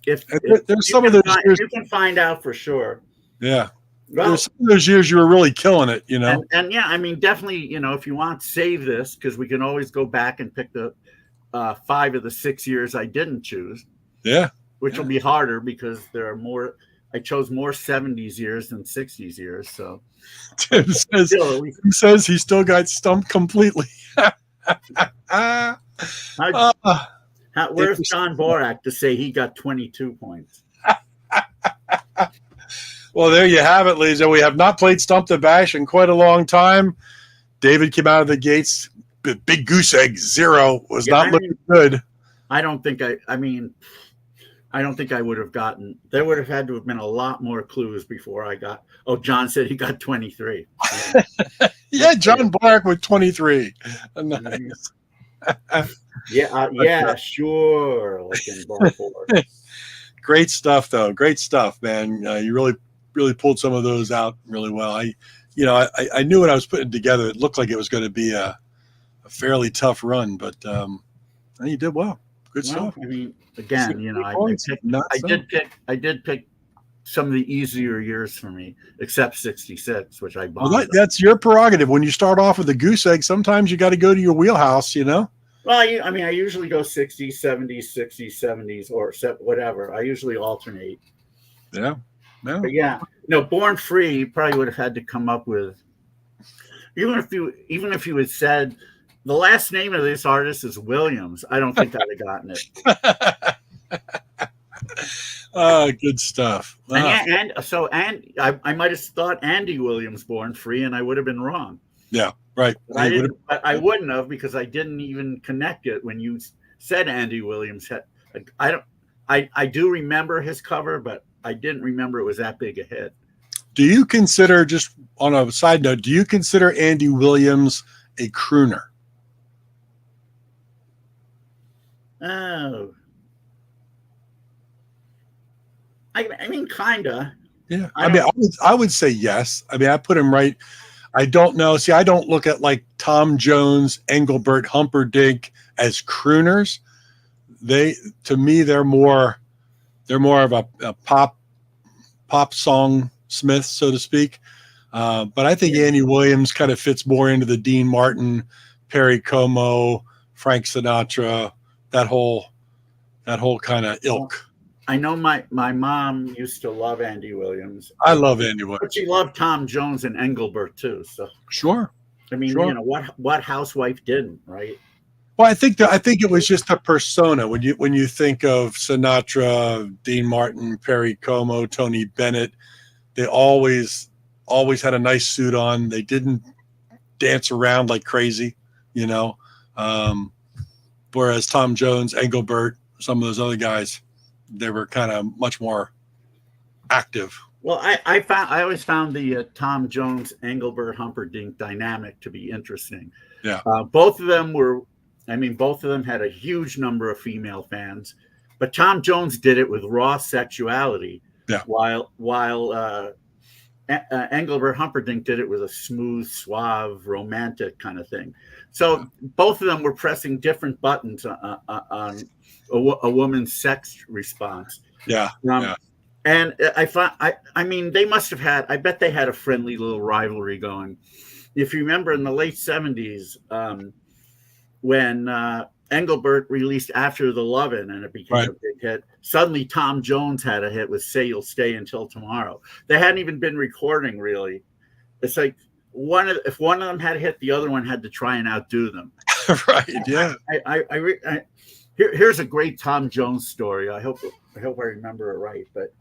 if there's some of those years you can find out for sure. Yeah. Well, there's some of those years you were really killing it, And yeah, I mean, definitely, if you want, save this because we can always go back and pick the 5 of the 6 years I didn't choose. Yeah. Which will be harder because there are more. I chose more 70s years than 60s years. So Tim says he still got stumped completely. Where's John Borak to say he got 22 points? Well, there you have it, ladies. We have not played Stump the Bash in quite a long time. David came out of the gates. Big goose egg 0 was not looking good. I don't think I mean, I don't think I would have gotten. There would have had to have been a lot more clues before I got. Oh, John said he got 23. Yeah, John Bark with 23. Nice. Yeah, sure. Like in Baltimore. Great stuff, though. Great stuff, man. You really pulled some of those out really well. I knew what I was putting together. It looked like it was going to be a fairly tough run, but you did well. Good stuff. I mean, again, I did pick some of the easier years for me, except 66, which I bombed. Well, that's your prerogative. When you start off with a goose egg, sometimes you got to go to your wheelhouse, Well, I usually go 60s, 70s, 60s, 70s, or whatever. I usually alternate. Yeah. No. But yeah, Born Free, you probably would have had to come up with, even if you had said the last name of this artist is Williams, I don't think I'd have gotten it. Good stuff. And I might have thought Andy Williams Born Free, and I would have been wrong. Yeah, right. I wouldn't have, because I didn't even connect it when you said Andy Williams. I do remember his cover, but I didn't remember it was that big a hit. Do you consider, just on a side note, do you consider Andy Williams a crooner? Oh, I mean, kinda. Yeah, I would say yes. I mean, I put him right. I don't know. See, I don't look at like Tom Jones, Engelbert Humperdinck as crooners. To me, they're more of a pop song smith, so to speak. But I think Andy Williams kind of fits more into the Dean Martin, Perry Como, Frank Sinatra, that whole kind of ilk. I know my mom used to love Andy Williams. I love Andy Williams, but she loved Tom Jones and Engelbert too. So sure. I mean, what housewife didn't, right? Well, I think it was just a persona. When you think of Sinatra, Dean Martin, Perry Como, Tony Bennett, they always had a nice suit on. They didn't dance around like crazy, whereas Tom Jones, Engelbert, some of those other guys, they were kind of much more active. Well, I always found the Tom Jones, Engelbert Humperdinck dynamic to be interesting. Yeah. Both of them had a huge number of female fans, but Tom Jones did it with raw sexuality. Yeah. While Engelbert Humperdinch did it with a smooth, suave, romantic kind of thing. So both of them were pressing different buttons on a woman's sex response. Yeah. And I mean, they must have had, I bet they had a friendly little rivalry going. If you remember in the late 70s, when Engelbert released After the Lovin' and it became a big hit, suddenly Tom Jones had a hit with Say You'll Stay Until Tomorrow. They hadn't even been recording, really. It's like if one of them had a hit, the other one had to try and outdo them. Right, yeah. Here's a great Tom Jones story. I hope I remember it right. But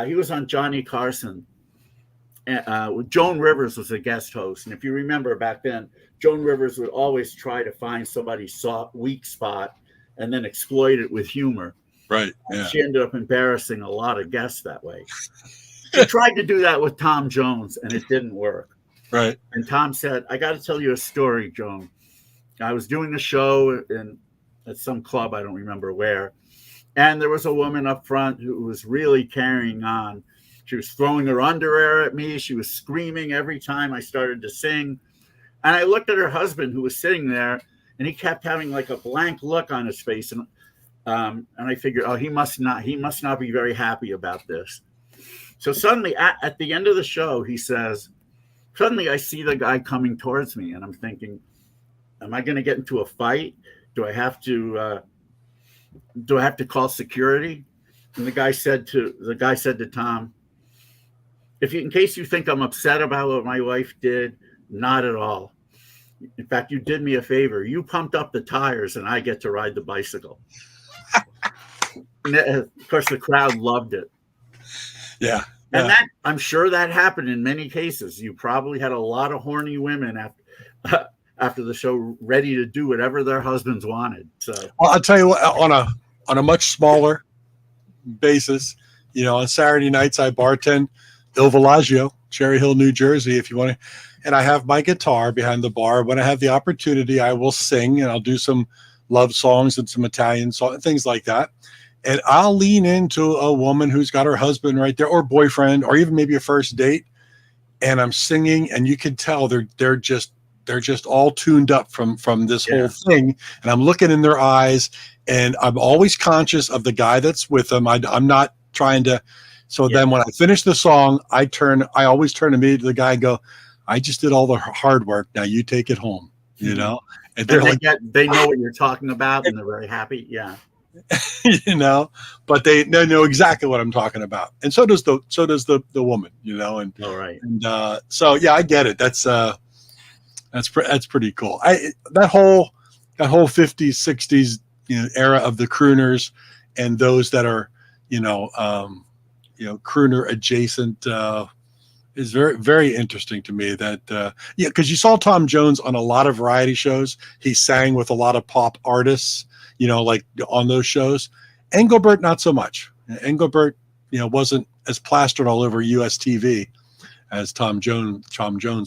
he was on Johnny Carson. Joan Rivers was a guest host. And if you remember back then, Joan Rivers would always try to find somebody's weak spot and then exploit it with humor. Right. Yeah. She ended up embarrassing a lot of guests that way. She tried to do that with Tom Jones, and it didn't work. Right. And Tom said, I got to tell you a story, Joan. I was doing a show at some club, I don't remember where, and there was a woman up front who was really carrying on. She was throwing her underwear at me. She was screaming every time I started to sing. And I looked at her husband, who was sitting there, and he kept having like a blank look on his face. And I figured, he must not be very happy about this. So suddenly at the end of the show, he says, suddenly I see the guy coming towards me, and I'm thinking, am I going to get into a fight? Do I have to call security? And the guy said to Tom, in case you think I'm upset about what my wife did, not at all. In fact, you did me a favor. You pumped up the tires and I get to ride the bicycle. And of course, the crowd loved it. Yeah. And I'm sure that happened in many cases. You probably had a lot of horny women after the show ready to do whatever their husbands wanted. So well, I'll tell you what, on a much smaller basis. You know, on Saturday nights I bartend Il Villaggio, Cherry Hill, New Jersey, if you want to. And I have my guitar behind the bar. When I have the opportunity, I will sing, and I'll do some love songs and some Italian songs, things like that. And I'll lean into a woman who's got her husband right there, or boyfriend, or even maybe a first date. And I'm singing, and you can tell they're just all tuned up from this whole thing. And I'm looking in their eyes, and I'm always conscious of the guy that's with them. I'm not trying to. So then when I finish the song, I always turn immediately to the guy and go, I just did all the hard work. Now you take it home, you know? And they're they know what you're talking about, and they're very happy. Yeah. You know, but they know exactly what I'm talking about. And so does the woman, you know? And, all right. And, so yeah, I get it. That's pretty cool. That whole 50s, 60s, you know, era of the crooners and those that are, crooner adjacent, is very, very interesting to me. That because you saw Tom Jones on a lot of variety shows. He sang with a lot of pop artists, you know, like on those shows. Engelbert, not so much. Engelbert, you know, wasn't as plastered all over US TV as Tom Jones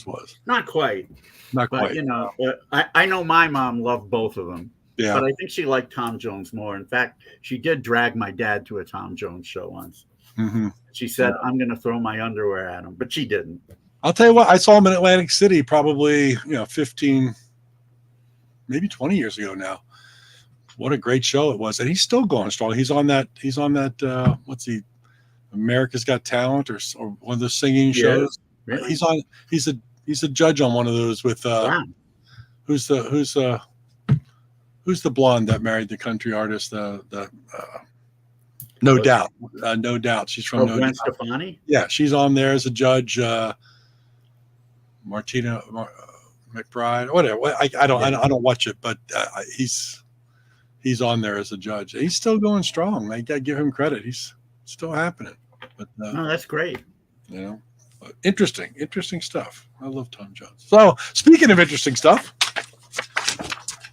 was. Not quite. Not but, quite. You know, I know my mom loved both of them. Yeah. But I think she liked Tom Jones more. In fact, she did drag my dad to a Tom Jones show once. Mm-hmm. She said, I'm going to throw my underwear at him, but she didn't. I'll tell you what, I saw him in Atlantic City probably, 15, maybe 20 years ago now. What a great show it was. And he's still going strong. He's on that, what's he, America's Got Talent or one of those singing shows. Really? He's a judge on one of those with, who's the blonde that married the country artist, No Doubt. No Doubt. She's from No Gwen Doubt. Stefani? Yeah, she's on there as a judge. Martina McBride, whatever. I don't watch it, but he's on there as a judge. He's still going strong. I got to give him credit. He's still happening. But no, that's great. You know, interesting stuff. I love Tom Jones. So speaking of interesting stuff,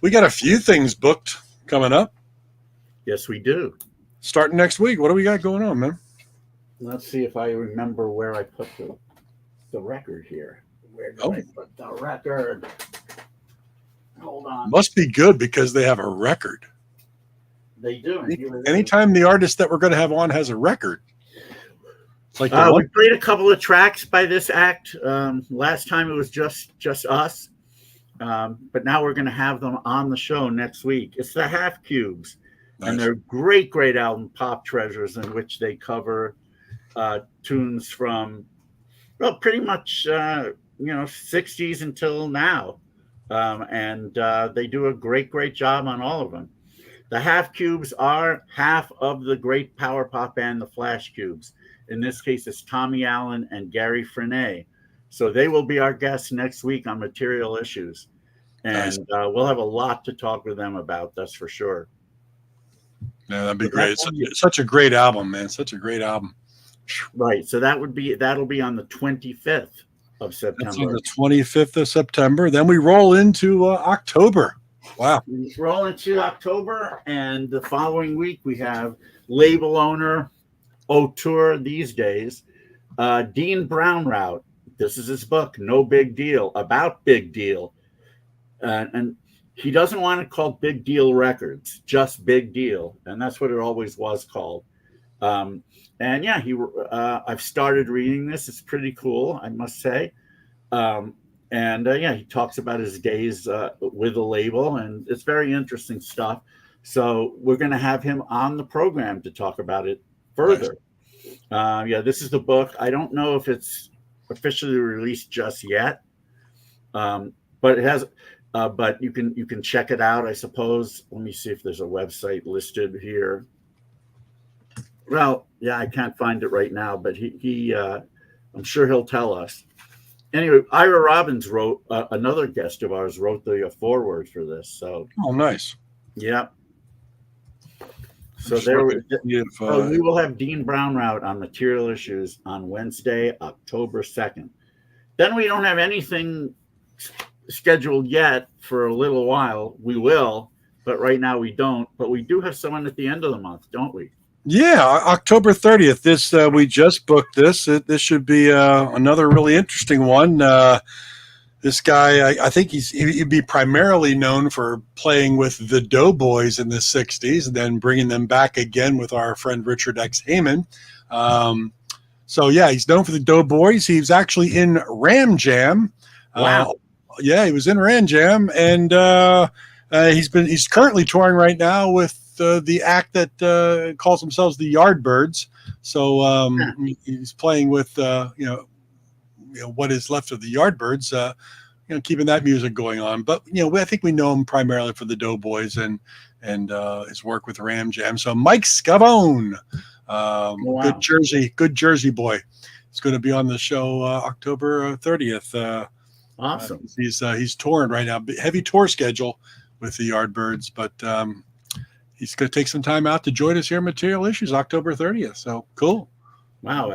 we got a few things booked coming up. Yes, we do. Starting next week. What do we got going on, man? Let's see if I remember where I put the record here. Where did I put the record? Hold on. Must be good because they have a record. They do. Anytime the artist that we're going to have on has a record. It's like we played a couple of tracks by this act. Last time it was just us. But now we're going to have them on the show next week. It's the Half Cubes. Nice. And they're great album, Pop Treasures, in which they cover tunes from, well, pretty much, 60s until now. And they do a great job on all of them. The Half Cubes are half of the great power pop band, the Flash Cubes. In this case, it's Tommy Allen and Gary Frenet. So they will be our guests next week on Material Issues. And nice. We'll have a lot to talk with them about, that's for sure. Yeah, that'd be great. Such a great album, man. Such a great album. Right. So that'll be on the 25th of September. That's on the 25th of September. Then we roll into October. Wow. We roll into October, and the following week we have label owner, auteur these days, Dean Brownrout. This is his book, No Big Deal, about Big Deal. And he doesn't want it called Big Deal Records, just Big Deal. And that's what it always was called. And yeah, I've started reading this. It's pretty cool, I must say. He talks about his days with the label, and it's very interesting stuff. So we're going to have him on the program to talk about it further. Nice. This is the book. I don't know if it's officially released just yet, but it has. But you can check it out, I suppose. Let me see if there's a website listed here. Well, yeah, I can't find it right now, but he I'm sure he'll tell us. Anyway, Ira Robbins wrote, another guest of ours wrote the foreword for this. So, oh, nice. Yeah. So we will have Dean Brownrout on Material Issues on Wednesday, October 2nd. Then we don't have anything scheduled yet for a little while. We will, but right now we don't. But we do have someone at the end of the month, don't we? Yeah, October 30th. This we just booked this. This should be another really interesting one. This guy, I think he'd be primarily known for playing with the Doughboys in the 60s and then bringing them back again with our friend Richard X. Heyman. So, yeah, he's known for the Doughboys. He was actually in Ram Jam. Wow. Yeah, he was in Ram Jam. And he's currently touring right now with the act that calls themselves the Yardbirds. So he's playing with, what is left of the Yardbirds, keeping that music going on. But, I think we know him primarily for the Doughboys and his work with Ram Jam. So Mike Scavone, Wow. good Jersey boy. He's going to be on the show October 30th. Awesome. He's touring right now, heavy tour schedule with the Yardbirds, but he's going to take some time out to join us here in Material Issues October 30th. So cool. Wow.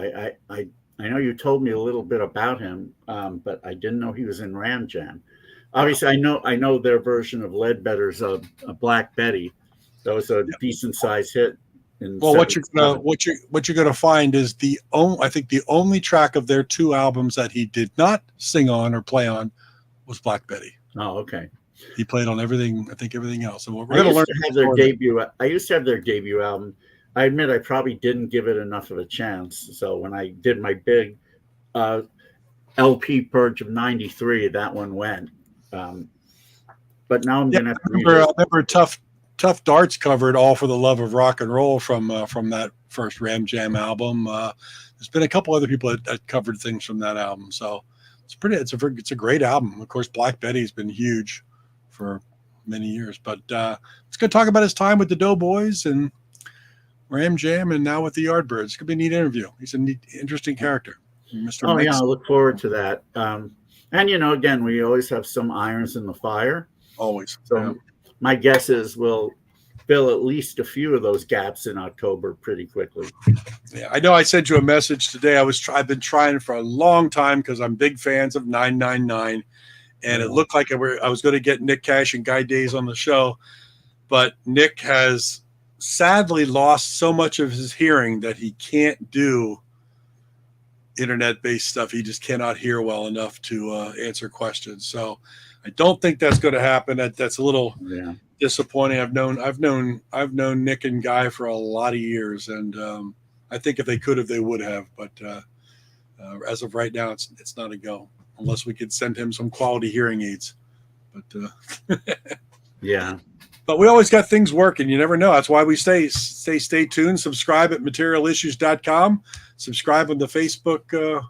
I know you told me a little bit about him, but I didn't know he was in Ram Jam. Obviously, I know their version of Ledbetter's Black Betty. That was a decent sized hit. Well, what you're gonna find is I think the only track of their two albums that he did not sing on or play on was Black Betty. Oh, okay. He played on everything. I think everything else. So we're I gonna learn. used to have their debut. I used to have their debut album. I admit I probably didn't give it enough of a chance. So when I did my big LP purge of '93, that one went. But now I'm gonna have to read I remember Tough Darts covered "All for the Love of Rock and Roll" from that first Ram Jam album. There's been a couple other people that covered things from that album, so it's a great album. Of course, Black Betty's been huge for many years, but it's going to talk about his time with the Doughboys and Ram Jam, and now with the Yardbirds. It's going to be a neat interview. He's a neat, interesting character, Mr. Oh Mike. yeah, I look forward to that. And again, we always have some irons in the fire. Always. So my guess is we'll fill at least a few of those gaps in October pretty quickly. Yeah, I know. I sent you a message today. I've been trying for a long time because I'm big fans of 999, and it looked like I was going to get Nick Cash and Guy Days on the show, but Nick has sadly lost so much of his hearing that he can't do internet-based stuff. He just cannot hear well enough to answer questions. So I don't think that's going to happen. That's a little disappointing. I've known Nick and Guy for a lot of years, and I think if they could have, they would have. But as of right now, it's not a go unless we could send him some quality hearing aids. But yeah. But we always got things working. You never know. That's why we stay tuned. Subscribe at materialissues.com. Subscribe on the Facebook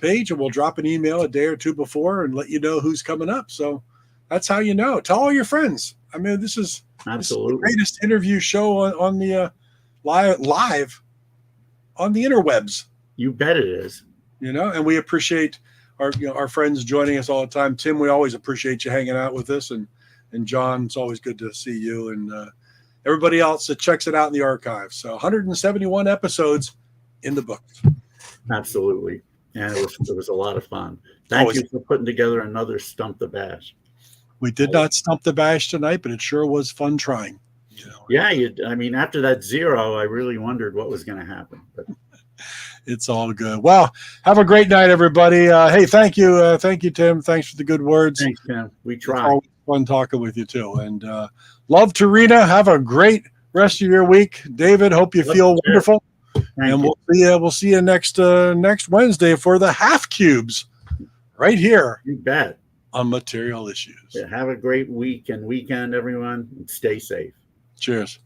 page, and we'll drop an email a day or two before and let you know who's coming up. So that's how you know. Tell all your friends. I mean, this is the greatest interview show on the live on the interwebs. You bet it is. And we appreciate our friends joining us all the time. Tim, we always appreciate you hanging out with us, and John, it's always good to see you, and everybody else that checks it out in the archive. So 171 episodes in the books. Absolutely. And it was a lot of fun. Thank you for putting together another Stump the Bash. We did not stump the bash tonight, but it sure was fun trying. Yeah, after that 0, I really wondered what was going to happen. But it's all good. Well, have a great night, everybody. Hey, thank you, Tim. Thanks for the good words. Thanks, Tim. We try. It's always fun talking with you too. And love to Rena. Have a great rest of your week, David. Hope you feel wonderful. And we'll see you next Wednesday for the Half Cubes, right here. You bet. On Material Issues. Yeah, have a great week and weekend, everyone. And stay safe. Cheers.